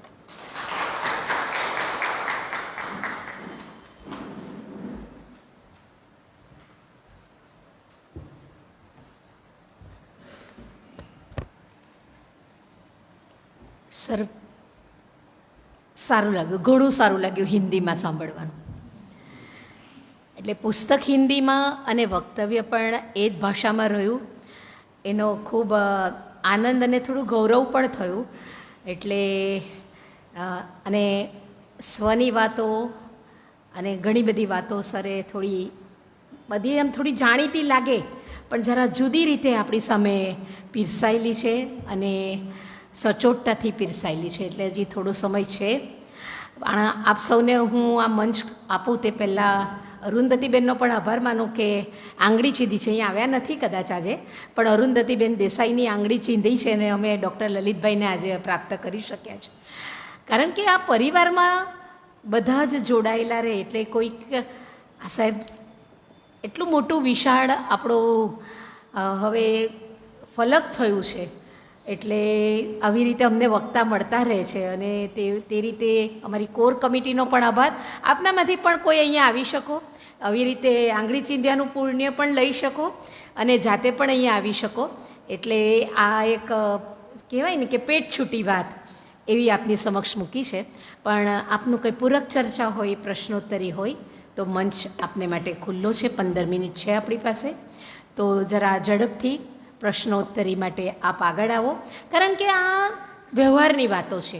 સર સારું લાગ્યું, ઘણું સારું લાગ્યું હિન્દીમાં સાંભળવાનું. એટલે પુસ્તક હિન્દીમાં અને વક્તવ્ય પણ એ જ ભાષામાં રહ્યું, એનો ખૂબ આનંદ અને થોડું ગૌરવ પણ થયું. એટલે અને સ્વની વાતો અને ઘણી બધી વાતો સરે થોડી બધી એમ થોડી જાણીતી લાગે પણ જરા જુદી રીતે આપણી સામે પીરસાયેલી છે અને સચોટતાથી પીરસાયેલી છે. એટલે હજી થોડો સમય છે. આપ સૌને હું આ મંચ આપું તે પહેલાં અરુંધતીબેનનો પણ આભાર માનું કે આંગળી ચીંધી છે. અહીંયા આવ્યા નથી કદાચ આજે, પણ અરુંધતીબેન દેસાઈની આંગળી ચીંધી છે અને અમે ડૉક્ટર લલિતભાઈને આજે પ્રાપ્ત કરી શક્યા છે. કારણ કે આ પરિવારમાં બધા જ જોડાયેલા રહે એટલે કોઈક આ સાહેબ એટલું મોટું વિશાળ આપણું હવે ફલક થયું છે. એટલે આવી રીતે અમને વક્તા મળતા રહે છે અને તે રીતે અમારી કોર કમિટીનો પણ આભાર. આપનામાંથી પણ કોઈ અહીંયા આવી શકો, આવી રીતે આંગળી ચીંધ્યાનું પુણ્ય પણ લઈ શકો અને જાતે પણ અહીંયા આવી શકો. એટલે આ એક કહેવાય ને કે પેટ છૂટી વાત એવી આપની સમક્ષ મૂકી છે. પણ આપનું કંઈ પૂરક ચર્ચા હોય, પ્રશ્નોત્તરી હોય તો મંચ આપને માટે ખુલ્લો છે. 15 મિનિટ છે આપણી પાસે, તો જરા ઝડપથી પ્રશ્નોત્તરી માટે આપ આગળ આવો. કારણ કે આ વ્યવહારની વાતો છે,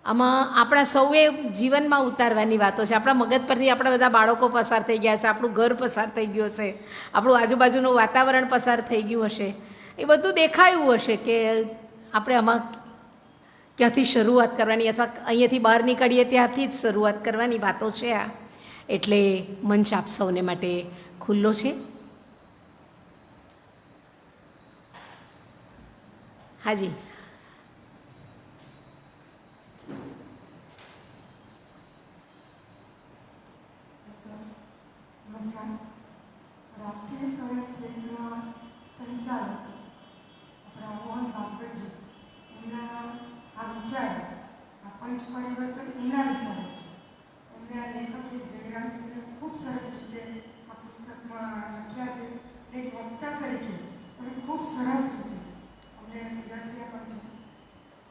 આમાં આપણા સૌએ જીવનમાં ઉતારવાની વાતો છે. આપણા મગજ પરથી આપણા બધા બાળકો પસાર થઈ ગયા હશે, આપણું ઘર પસાર થઈ ગયું હશે, આપણું આજુબાજુનું વાતાવરણ પસાર થઈ ગયું હશે, એ બધું દેખાયું હશે કે આપણે આમાં ક્યાંથી શરૂઆત કરવાની અથવા અહીંયાથી બહાર નીકળીએ ત્યાંથી જ શરૂઆત કરવાની વાતો છે આ. એટલે મંચ આપ સૌને માટે ખુલ્લો છે. હાજી. નમસ્કાર. રાષ્ટ્રીય સ્વયંસેવકના સંચાલક આપણા મોહન ભાગવતજી, એમના આ વિચાર, આ પંચ પરિવર્તન એમના વિચારો છે. એમને આ લેખકે જયરામસિંહે ખૂબ સરસ રીતે આ પુસ્તકમાં લખ્યા છે. એક વક્તા તરીકે તમે ખૂબ સરસ રીતે અમને પીરસ્યા પણ છે.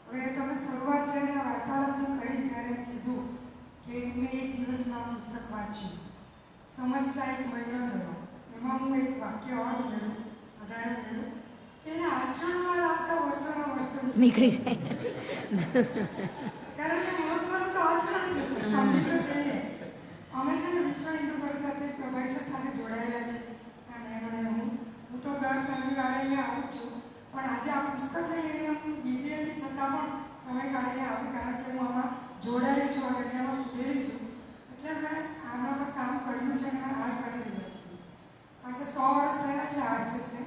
હવે તમે શરૂઆત જ્યારે આ વાર્તાલાપની કરી ત્યારે કીધું કે મેં એક દિવસમાં પુસ્તક વાંચ્યું, સમજતા એક મહિનો થયો. એમાં હું એક વાક્ય ઓર ઉમેર્યું, વધારે ઉમેર્યું કે એને આચરણમાં લાવતા વર્ષોના વર્ષો નીકળી જાય. કારણ કે મહત્વનું તો આચરણ છે. સમજી તો જોઈએ. અમે છે ને વિશ્વ હિન્દુ પરિષદ સાથે જોડાયેલા છે અને હું તો દર શનિવારે અહીંયા આવું જ છું. પણ આજે આ પુસ્તક લઈને હું બિઝી હતી છતાં પણ સમય કાઢીને આવી, કારણ કે હું આમાં જોડાયેલી છું, આ દરિયામાં કૂદેલી છું. એટલે મેં આના પર કામ કર્યું છે અને હાલ કરી રહ્યા છું. કારણ કે 100 વર્ષ થયા છે આરએસએસને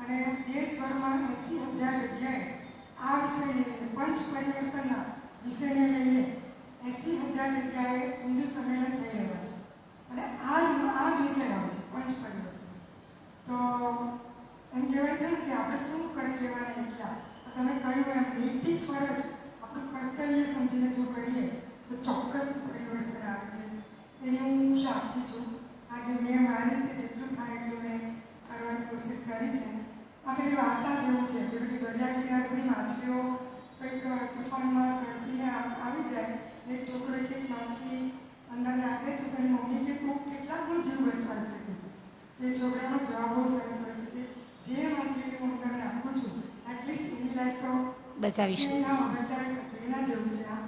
અને દેશભરમાં 80,000 જગ્યાએ આ વિષયને લઈને, પંચ પરિવર્તનના વિષયને લઈને 80,000 જગ્યાએ હિન્દુ સંમેલન થઈ રહ્યા છે અને આ જ વિષય આવે છે, પંચ પરિવર્તન. તો એમ કહેવાય છે ને કે આપણે શું કરી લેવાના એકલા. તમે કહ્યું એમ નૈતિક ફરજ આપણું કર્તવ્ય સમજીને જો કરીએ તો ચોક્કસ પરિવર્તન આવે છે. એની હું સાક્ષી છું. આજે મેં મારી રીતે જેટલું થાય એટલું મેં કરવાની કોશિશ કરી છે. આ પેલી વાર્તા જેવું છે કે બધી દરિયા કિનારેની માછલીઓ કંઈક તુફાનમાં તડપીને આવી જાય, એક છોકરો એક માછલી અંદર નાખે છે તો એની મમ્મી કે તું કેટલાકનો જીવ બચાવી શકીશ? તો એ છોકરાનો જવાબ બહુ સરસ હોય છે કે જે માછલીને હું અંદર નાખું છું એટલીસ્ટ એની લાઈફ તો બચાવીશું. બચાવી શકે. એના જેવું છે આ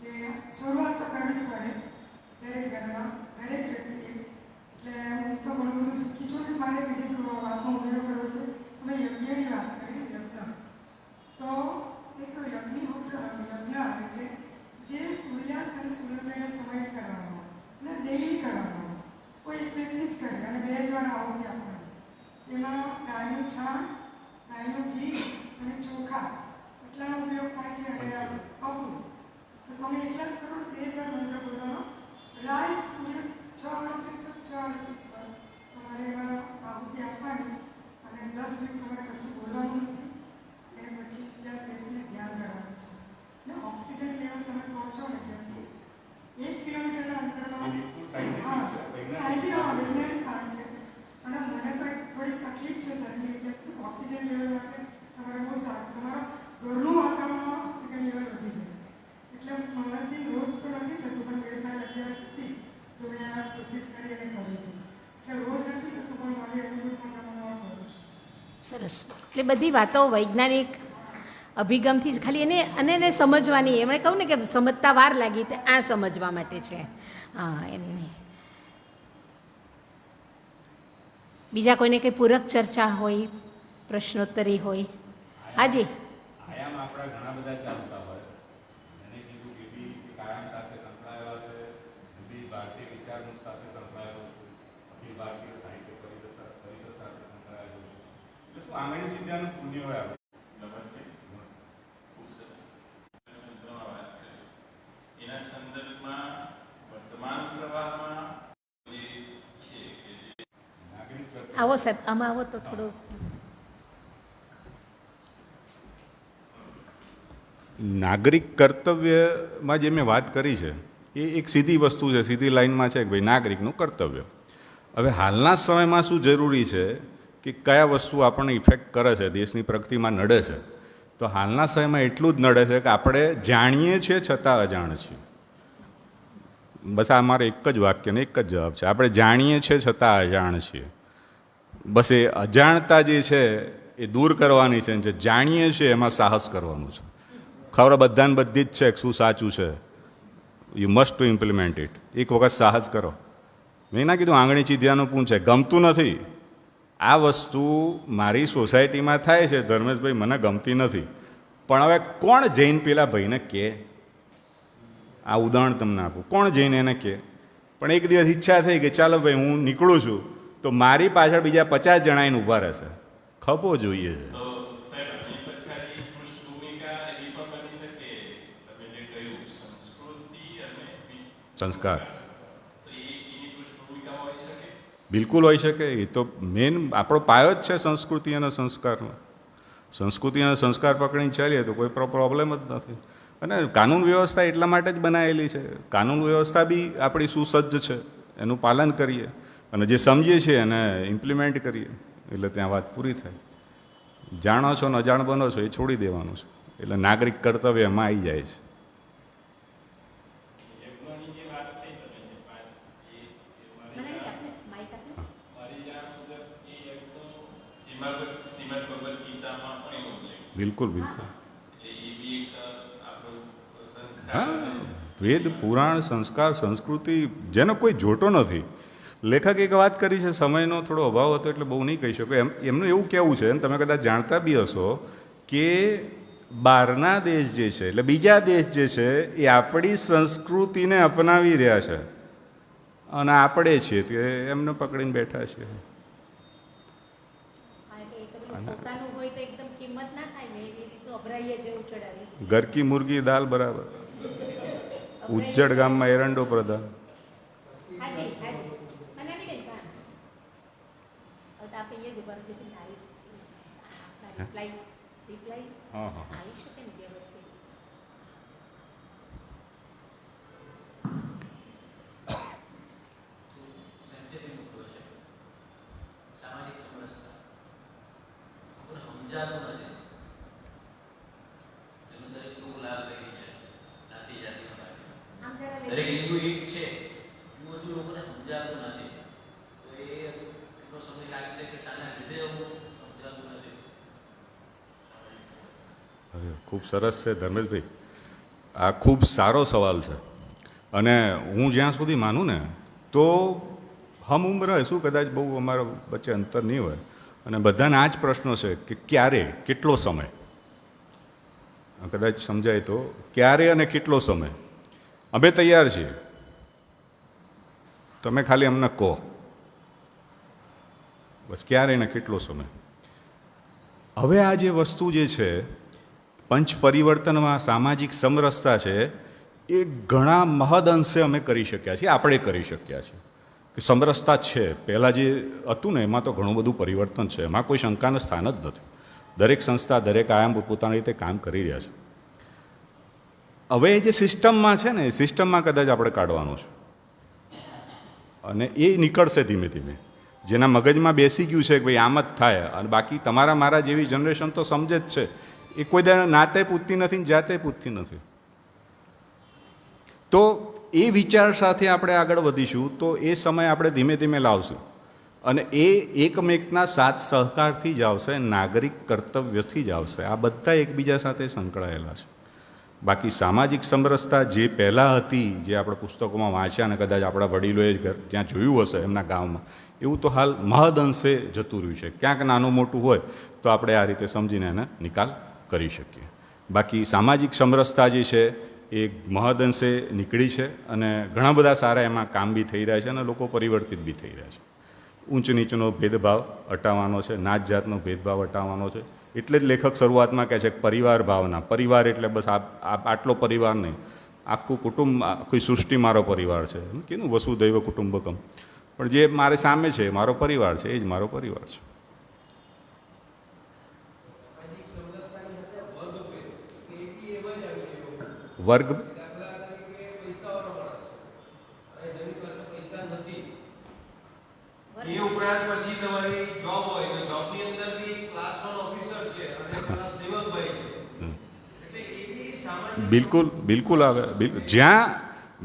કે શરૂઆત તો કરવી જ પડે દરેક ઘરમાં, દરેક વ્યક્તિએ. એટલે હું તો ઘણું બધું શીખી છું કે મારે બીજી વાતમાં ઉમેરો કરવો છે. તમે યજ્ઞની વાત કરી, યજ્ઞ તો એક યજ્ઞ આવે છે જે સૂર્યાસ્ત અને સૂર્યોદયનો સમય જ કરવાનો અને ડેઈલી કરવાનો. કોઈ એક વ્યક્તિ જ કરે અને 2 જ વાર આહુતિ આપવાની. એમાં ગાયનું છાણ, ગાયનું ઘી અને ચોખા એટલાનો ઉપયોગ થાય છે અને કપડું. તો તમે એટલા જ કરો, 2 જ વાર મંત્ર બોલવાનો. રાઈટ સૂર્ય 6:38 તો 6:38 પર તમારે એમાં આહુતિ આપવાની અને 10 મિનિટ તમારે કશું બોલવાનું નથી અને પછી ત્યાં બેસીને ધ્યાન કરવાનું છે. ને ઓક્સિજન લેવલ તમે કહો છો ને કે 1 કિલોમીટરના અંતરમાં, હા વૈજ્ઞાનિક કારણ છે. અને મને તો થોડી તકલીફ છે શરીરની, એટલે ઓક્સિજન લેવલ માટે તમારે બહુ સારું, તમારા ઘરનું વાતાવરણમાં ઓક્સિજન લેવલ વધી જાય છે. એટલે મારાથી રોજ તો નથી થતું પણ ગઈકાલે 11 સુધી તો મેં આ કોશિશ કરી અને કરી હતી. એટલે રોજ નથી થતું પણ મારી અનુભવના પ્રમાણમાં કરું છું. સરસ. એટલે બધી વાતો વૈજ્ઞાનિક અભિગમથી જ ખાલી એને સમજવાની. એમણે કહું ને કે સમજતા વાર લાગી, તે આ સમજવા માટે છે. હા, એમને બીજા કોઈને કંઈ પૂરક ચર્ચા હોય, પ્રશ્નોત્તરી હોય? હાજી. આયામ આપણા ઘણા બધા ચાલતા હોય. એને કીધું કે બી એક આયામ સાથે સંકળાયેલા છે, બી ભારતીય વિચાર સાથે સંકળાયેલો છે. ભારતીય સાહિત્ય પરિષદ સાથે સંકળાયેલું છું. એટલે શું આંગણી ચિંધ્યાનું પુણ્ય હોય આપણે. નમસ્તે. ખૂબ સરસ. સંતોમાં વાત કરી એના સંદર્ભમાં વર્તમાન પ્રવાહમાં જે છે કે જે નાગરિક આવો સાહેબ, આમાં આવો તો થોડું. નાગરિક કર્તવ્યમાં જે મેં વાત કરી છે એ એક સીધી વસ્તુ છે, સીધી લાઈનમાં છે કે ભાઈ નાગરિકનું કર્તવ્ય. હવે હાલના સમયમાં શું જરૂરી છે કે કયા વસ્તુ આપણને ઇફેક્ટ કરે છે, દેશની પ્રગતિમાં નડે છે, તો હાલના સમયમાં એટલું જ નડે છે કે આપણે જાણીએ છીએ છતાં અજાણ છીએ. બસ આ મારે એક જ વાક્યને એક જ જવાબ છે, આપણે જાણીએ છીએ છતાં અજાણ છીએ. બસ એ અજાણતા જે છે એ દૂર કરવાની છે, જે જાણીએ છીએ એમાં સાહસ કરવાનું છે. ખબર બધાને બધી જ છે કે શું સાચું છે, you must to implement it. એક વખત સાહસ કરો. મેં ના કીધું આંગણી ચીધ્યાનું પૂછે, ગમતું નથી આ વસ્તુ મારી સોસાયટીમાં થાય છે ધર્મેશભાઈ, મને ગમતી નથી, પણ હવે કોણ જઈને પેલા ભાઈને કહે? આ ઉદાહરણ તમને આપું, કોણ જઈને એને કહે? પણ એક દિવસ ઈચ્છા થઈ કે ચાલો ભાઈ હું નીકળું છું, તો મારી પાછળ બીજા 50 જણા એને ઊભા રહેશે. ખપો જોઈએ છે. તો સાહેબ આની પછાડી પૃષ્ઠભૂમિકા એવી પણ બની શકે, તમે જે કહ્યું સંસ્કૃતિ અને સંસ્કાર તો એની પૃષ્ઠભૂમિકા હોઈ શકે. બિલકુલ હોઈ શકે. એ તો મેન આપણો પાયો જ છે સંસ્કૃતિ અને સંસ્કારનો. સંસ્કૃતિ અને સંસ્કાર પકડીને ચાલીએ તો કોઈ પ્રોબ્લેમ જ નથી. અને કાનૂન વ્યવસ્થા એટલા માટે જ બનાવેલી છે. કાનૂન વ્યવસ્થા બી આપણી સુસજ્જ છે, એનું પાલન કરીએ અને જે સમજીએ છીએ એને ઇમ્પ્લિમેન્ટ કરીએ એટલે ત્યાં વાત પૂરી થાય. જાણો છો ને અજાણ બનો છો એ છોડી દેવાનું છે. એટલે નાગરિક કર્તવ્ય એમાં આવી જાય છે. યજ્ઞની જે વાત થઈ તમે જે 5 એ મને નહીં આપને, માઈક આપને. મારી જાણ મુજબ એ યજ્ઞ શ્રીમદ ભગવદ્ ગીતામાં પણ એનો ઉલ્લેખ છે. બિલકુલ બિલકુલ. એટલે એ બી એક આપણો સંસ્કાર હા, વેદ પુરાણ સંસ્કાર સંસ્કૃતિ જેનો કોઈ જોટો નથી. લેખક એક વાત કરી છે, સમયનો થોડો અભાવ હતો એટલે બહુ નહીં કહી શકો. એમનું એવું કહેવું છે, અને તમે કદાચ જાણતા બી હશો, કે બહારના દેશ જે છે એટલે બીજા દેશ જે છે એ આપણી સંસ્કૃતિને અપનાવી રહ્યા છે અને આપણે છીએ તે એમને પકડીને બેઠા છીએ. હા, એટલે એ તો પેલું પોતાનું હોય તો એકદમ કિંમત ના થાય ને, એવી રીતે અભરાઈએ જેવું ચડાવી. ઘર કી મુર્ગી દાલ બરાબર. ઉજ્જડ ગામમાં એરંડો પ્રધાન. હાજી હાજી, મને નહીં બેન બહાર. હવે તો આપણે એ જ ઉભા રહી જતી આવી આપણા રિપ્લાય હા હા હા. આવી શકે ને વ્યવસ્થિત. સેન્સિટિવ મુદ્દો છે. સામાજિક સમરસતા લોકોને સમજાતું નથી. એનો દરેક લોકો લાભ લઈ જાય છે જ્ઞાતિ જાતિનો લાભ. આમ જરા દરેક લઈ હિન્દુ એક છે એવું બધું લોકોને સમજાતું નથી. તો એ એટલો સમય લાગશે કે શાના લીધે એવું સમજાતું નથી. સામાજિક સમરસતા અરે, ખૂબ સરસ છે ધર્મેશભાઈ. આ ખૂબ સારો સવાલ છે. અને હું જ્યાં સુધી માનું ને તો હમ ઉમ્ર શું કદાચ બહુ અમારા વચ્ચે અંતર નહીં હોય અને બધાને આ જ પ્રશ્નો છે કે ક્યારે, કેટલો સમય. કદાચ સમજાય તો ક્યારે અને કેટલો સમય. અમે તૈયાર છીએ, તમે ખાલી અમને કહો બસ ક્યારે ને કેટલો સમય. હવે આ જે વસ્તુ જે છે પંચ પરિવર્તનમાં સામાજિક સમરસતા છે એ ઘણા મહદ અંશે અમે કરી શક્યા છીએ, આપણે કરી શક્યા છીએ કે સમરસતા છે. પહેલાં જે હતું ને એમાં તો ઘણું બધું પરિવર્તન છે, એમાં કોઈ શંકાનું સ્થાન જ નથી. દરેક સંસ્થા દરેક આયામ પોતાની રીતે કામ કરી રહ્યા છે. હવે એ જે સિસ્ટમમાં છે ને એ સિસ્ટમમાં કદાચ આપણે કાઢવાનું છે અને એ નીકળશે ધીમે ધીમે. જેના મગજમાં બેસી ગયું છે કે ભાઈ આમ જ થાય, અને બાકી તમારા મારા જેવી જનરેશન તો સમજે જ છે. એ કોઈ નાતે પૂછતી નથી ને જાતે પૂછતી નથી. તો એ વિચાર સાથે આપણે આગળ વધીશું તો એ સમય આપણે ધીમે ધીમે લાવશું અને એ એકમેકના સાથ સહકારથી જ આવશે, નાગરિક કર્તવ્યથી જ આવશે. આ બધા એકબીજા સાથે સંકળાયેલા છે. બાકી સામાજિક સમરસતા જે પહેલાં હતી, જે આપણે પુસ્તકોમાં વાંચ્યા અને કદાચ આપણા વડીલોએ જ્યાં જોયું હશે એમના ગામમાં, એવું તો હાલ મહદ અંશે જતું રહ્યું છે. ક્યાંક નાનું મોટું હોય તો આપણે આ રીતે સમજીને એને નિકાલ કરી શકીએ. બાકી સામાજિક સમરસતા જે છે એ મહદ અંશે નીકળી છે અને ઘણા બધા સારા એમાં કામ બી થઈ રહ્યા છે અને લોકો પરિવર્તિત બી થઈ રહ્યા છે. ઊંચ નીચનો ભેદભાવ હટાવવાનો છે, નાત જાતનો ભેદભાવ હટાવવાનો છે. એટલે જ લેખક શરૂઆતમાં કહે છે કે પરિવાર ભાવના. પરિવાર એટલે બસ આટલો પરિવાર નહીં, આખું કુટુંબ, આખી સૃષ્ટિ મારો પરિવાર છે. કીધું વસુદૈવ કુટુંબકમ. પણ જે મારે સામે છે મારો પરિવાર છે, એ જ મારો પરિવાર છે. વર્ગ એ ઉપરાંત પછી તમારી જોબ હોય તો જોબની અંદર બી ક્લાસ 1 ઓફિસર છે અને પેલા સેવકભાઈ છે, એટલે એ બી સામાન્ય બિલકુલ બિલકુલ આવે. બિલકુલ જ્યાં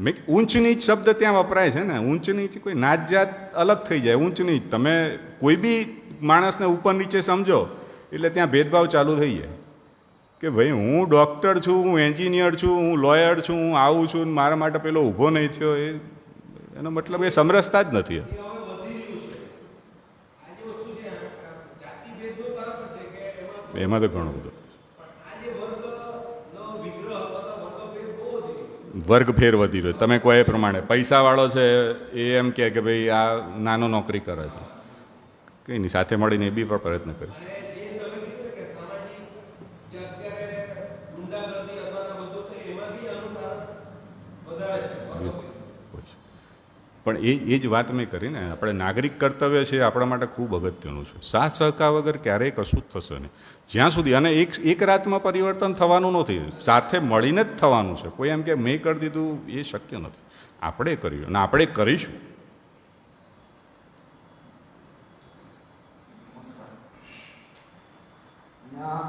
મેં ઊંચ નીચ શબ્દ ત્યાં વપરાય છે ને. ઊંચ નીચ કોઈ નાત જાત અલગ થઈ જાય. ઊંચ નીચ તમે કોઈ બી માણસને ઉપર નીચે સમજો એટલે ત્યાં ભેદભાવ ચાલુ થઈ જાય કે ભાઈ હું ડૉક્ટર છું, હું એન્જિનિયર છું, હું લોયર છું, હું આવું છું, મારા માટે પેલો ઊભો નહીં થયો. એનો મતલબ એ સમરસતા જ નથી. હવે વધી રહ્યું છે. આ જે વસ્તુ છે જાતિ ભેદભાવ બરાબર છે કે એમાં તો ઘણું બધું પણ આ જે વર્ગનો વિગ્રહ અથવા વર્ગભેદ બહુ વધી રહ્યો વર્ગફેર વધી રહ્યો. તમે કહો એ પ્રમાણે પૈસાવાળો છે એ એમ કહે કે ભાઈ આ નાનો નોકરી કરે છે, કંઈ નહીં, સાથે મળીને એ બી પણ પ્રયત્ન કરે. અને જે તમે કીધું કે સામાજિક જે અત્યારે ગુંડાગર્દી અથવા બધું તો એમાં બી આનું કારણ વધારે છે વર્ગભેદ. પણ એ જ વાત મેં કરી ને, આપણે નાગરિક કર્તવ્ય છે આપણા માટે ખૂબ અગત્યનું છે. સાથ સહકાર વગર ક્યારેય કશું જ થશે નહીં જ્યાં સુધી. અને એક રાતમાં પરિવર્તન થવાનું નથી, સાથે મળીને જ થવાનું છે. કોઈ એમ કે મેં કરી દીધું એ શક્ય નથી. આપણે કર્યું અને આપણે કરીશું. यहाँ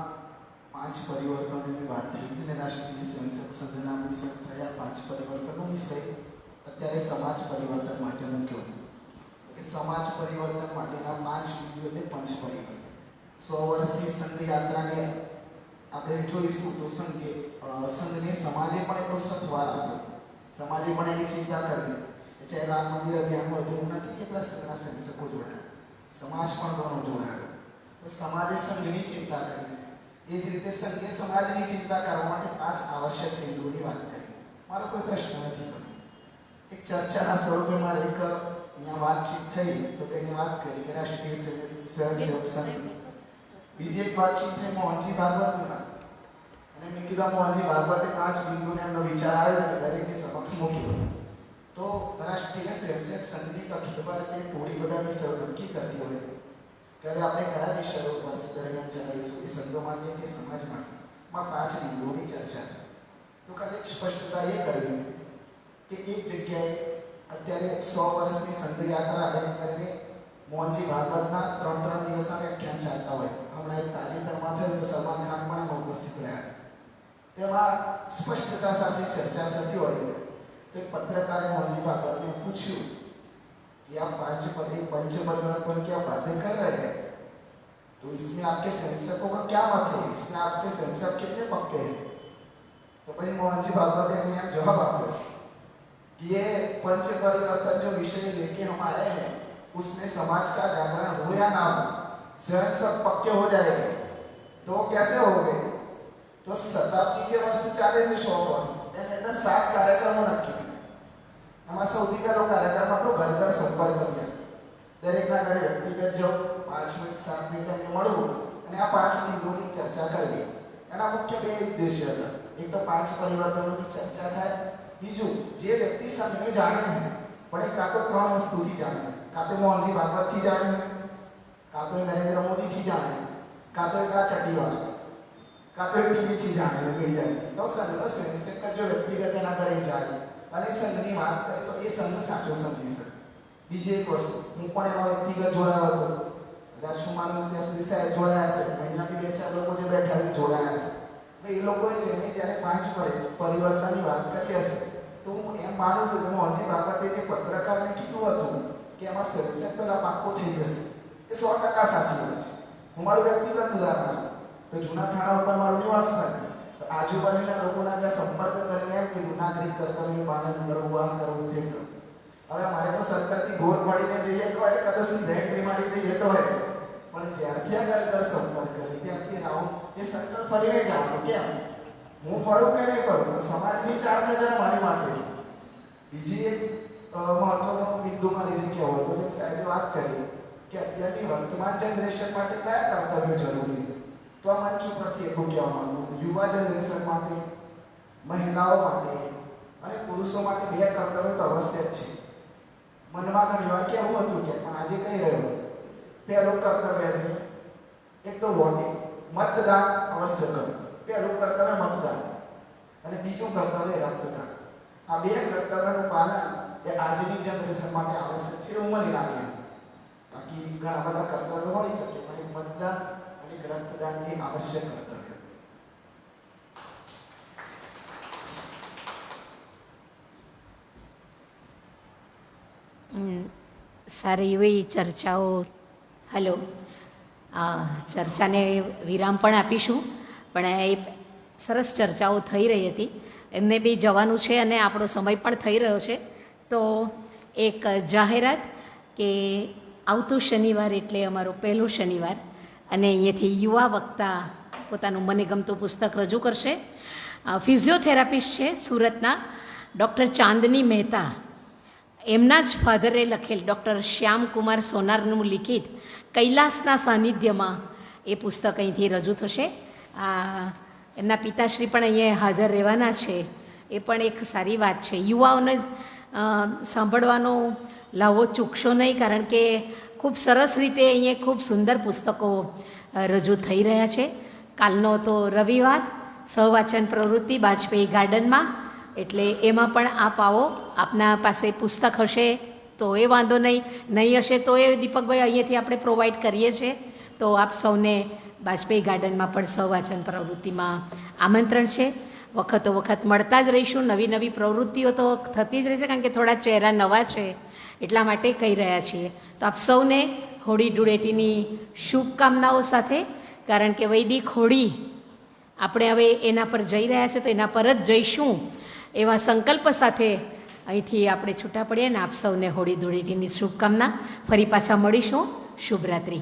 5 परिवर्तनों बात थी અને રાષ્ટ્રીય સ્વયંસેવક સંઘના વિશે થયા 5 પરિવર્તનો વિશે અત્યારે સમાજ પરિવર્તન માટે મૂક્યો કે સમાજ પરિવર્તન માટેના 5 વિધિઓને પંચ પરિવર્તન. 100 વર્ષની સંઘ યાત્રાને આપણે જોઈશું તો સંઘને સમાજે પણ એટલો સત્વાર આપ્યો, સમાજે પણ એની ચિંતા કરી. ચાહે રામ મંદિર અભિયાન હોય તો એવું નથી કે આપણા સંઘના સ્વયંસેવકો જોડાયા, સમાજ પણ ઘણો જોડાયો. તો સમાજે સંઘની ચિંતા કરી. એ જ રીતે સંઘે સમાજની ચિંતા કરવા માટે 5 આવશ્યક બિંદુઓની વાત કરી. મારો કોઈ પ્રશ્ન નથી. એક ચર્ચાના સ્વરૂપે મારે એક અહીંયા વાતચીત થઈ તો તેને વાત કરી કે રાષ્ટ્રીય સ્વયંસેવક સંઘ. બીજી એક વાતચીત થઈ મોહનજી ભાગવતની વાત, અને મેં કીધું મોહનજી ભાગવતે 5 બિંદુને એમનો વિચાર આવ્યો અને દરેકની સમક્ષ મૂક્યો. તો રાષ્ટ્રીય સ્વયંસેવક સંઘની અખિલ ભારતીય ટોળી બધાની સહયોગી કરતી હોય કે હવે આપણે કયા વિષયો વર્ષ દરમિયાન ચલાવીશું, એ સંઘો માટે કે સમાજ માટે, માં 5 બિંદુઓની ચર્ચા. તો ખાલી સ્પષ્ટતા એ કરવી કે એક જગ્યાએ અત્યારે 100 વર્ષની સંઘ યાત્રા એમ કરીને મોહનજી ભાગવતના 3 દિવસના વ્યાખ્યાન ચાલતા હોય. હમણાં એક તાજેતરમાં થયું તો સલમાન ખાન પણ એમાં ઉપસ્થિત રહ્યા. તેમાં સ્પષ્ટતા સાથે ચર્ચા થતી હોય તો એક પત્રકારે મોહનજી ભાગવતને પૂછ્યું कि आप 5 पंच परिवर्तन की आप बातें कर रहे हैं तो इसमें आपके संसकों का क्या मत है, इसमें आपके संसद कितने पक्के हैं? तो भाई मोहनजी भागवत ने जवाब आपको कि ये पंच परिवर्तन जो विषय लेके हम आए हैं उसमें समाज का जागरण हो या ना हो, स्वयं सब पक्के हो जाएंगे. तो कैसे हो गए? तो शताब्दी के वर्ष 40 से 100 वर्ष એની અંદર 7 કાર્યક્રમો નક્કી. એમાં સૌથી પહેલો કાર્યક્રમ હતો ઘર ઘર સંપર્ક અભિયાન. દરેકના ઘરે વ્યક્તિગત જો 5 મિનિટ 7 મિનિટ એમને મળવું અને આ 5 બિંદુઓની ચર્ચા કરવી. એના મુખ્ય 2 ઉદ્દેશ્ય હતા. એક તો 5 પરિવર્તનોની ચર્ચા થાય, બીજું જે વ્યક્તિ સંઘને જાણે છે પણ એ કાં તો 3 વસ્તુથી જાણે, કાં તો મોહનજી ભાગવતથી જાણે, કાં તો નરેન્દ્ર મોદીથી જાણે, કાં તો એક આ ચટીવાળા, કાં તો ટીવીથી જાણે, મીડિયાથી. તો સંઘનો સ્વયંસેવક જો વ્યક્તિગત એના ઘરે જાય અને સંઘની વાત કરે તો એ સંઘ સાચો સમજી શકે. બીજી એક વસ્તુ, હું પણ એમાં વ્યક્તિગત જોડાયો હતો. કદાચ શું માનું ત્યાં સુધી સાહેબ જોડાયા હશે, અહીંયાથી 2-4 લોકો જે બેઠા છે જોડાયા હશે. એ લોકોએ જેને જ્યારે 5 પરિવર્તનની વાત કરી હશે તો હું એમ માનું છું કે મોહનજી ભાગવતે જે પત્રકારને કીધું હતું કે એમાં સ્વયંસેવક પેલા પાક્કો થઈ જશે, એ 100% સાચી વાત છે. હું મારું વ્યક્તિગત ઉદાહરણ, તો જૂના થાણા ઉપર મારું નિવાસ નથી, આજુબાજુના લોકોના ત્યાં સંપર્ક કરીને એમ કીધું નાગરિક કર્તવ્યનું પાલન કરવું, આ કરવું, તે કરવું. હવે અમારે તો સરકારથી ઘોર પડીને જઈએ તો હોય, કદાચ સીધા બીમારી થઈ જતો હોય, પણ જ્યારથી આ ઘર સંપર્ક કરે ત્યાંથી રાઉન્ડ એ સર્કલ ફરીને જવાનું. કેમ? હું ફરું કે નહીં ફરું, સમાજની 4 નજર મારી માટે. બીજી એક મહત્વનો બિંદુ મારી જે કહેવો હતો, જેમ સાહેબે વાત કરી કે અત્યારની વર્તમાન જનરેશન માટે કયા કર્તવ્યો જરૂરી છે. તો આ મંચ ઉપરથી એટલું કહેવા માંગુ છું, યુવા જનરેશન માટે, મહિલાઓ માટે અને પુરુષો માટે બે કર્તવ્યો તો અવશ્ય જ છે. મનમાં ઘણી વાર કેવું હતું કે પણ આજે કહી રહ્યો, પહેલું કર્તવ્ય છે એક તો વોટિંગ, મતદાન અવશ્ય કરો. પહેલું કર્તવ્ય મતદાન અને બીજું કર્તવ્ય રક્તદાન. આ બે કર્તવ્યનું પાલન એ આજની જનરેશન માટે આવશ્યક છે એવું મને લાગે. બાકી ઘણા બધા કર્તવ્યો હોઈ શકે પણ એક મતદાન અને રક્તદાન એ આવશ્યક કર્તવ્ય. સારી એવી ચર્ચાઓ. હલો, ચર્ચાને વિરામ પણ આપીશું, પણ એ સરસ ચર્ચાઓ થઈ રહી હતી. એમને બી જવાનું છે અને આપણો સમય પણ થઈ રહ્યો છે. તો એક જાહેરાત કે આવતું શનિવાર એટલે અમારો પહેલો શનિવાર, અને અહીંયાથી યુવા વક્તા પોતાનું મને ગમતું પુસ્તક રજૂ કરશે. ફિઝિયોથેરાપિસ્ટ છે સુરતના ડૉક્ટર ચાંદની મહેતા. એમના જ ફાધરે લખેલ ડૉક્ટર શ્યામકુમાર સોનારનું લિખિત કૈલાસના સાનિધ્યમાં એ પુસ્તક અહીંથી રજૂ થશે. એમના પિતાશ્રી પણ અહીંયા હાજર રહેવાના છે. એ પણ એક સારી વાત છે. યુવાઓને સાંભળવાનો લાવો ચૂકશો નહીં, કારણ કે ખૂબ સરસ રીતે અહીંયા ખૂબ સુંદર પુસ્તકો રજૂ થઈ રહ્યા છે. કાલનો તો રવિવાર, સહવાચન પ્રવૃત્તિ બાજપેયી ગાર્ડનમાં, એટલે એમાં પણ આપ આવો. આપના પાસે પુસ્તક હશે તો એ વાંધો નહીં, નહીં હશે તો એ દીપકભાઈ અહીંયાથી આપણે પ્રોવાઈડ કરીએ છીએ. તો આપ સૌને બાજપેયી ગાર્ડનમાં પણ સહવાચન પ્રવૃત્તિમાં આમંત્રણ છે. વખતો વખત મળતા જ રહીશું. નવી નવી પ્રવૃત્તિઓ તો થતી જ રહેશે, કારણ કે થોડા ચહેરા નવા છે એટલા માટે કહી રહ્યા છીએ. તો આપ સૌને હોળી ધૂળેટીની શુભકામનાઓ સાથે, કારણ કે વૈદિક હોળી આપણે હવે એના પર જઈ રહ્યા છે તો એના પર જ જઈશું એવા સંકલ્પ સાથે અહીંથી આપણે છૂટા પડીએ. અને આપ સૌને હોળી ધૂળેટીની શુભકામના. ફરી પાછા મળીશું. શુભરાત્રિ.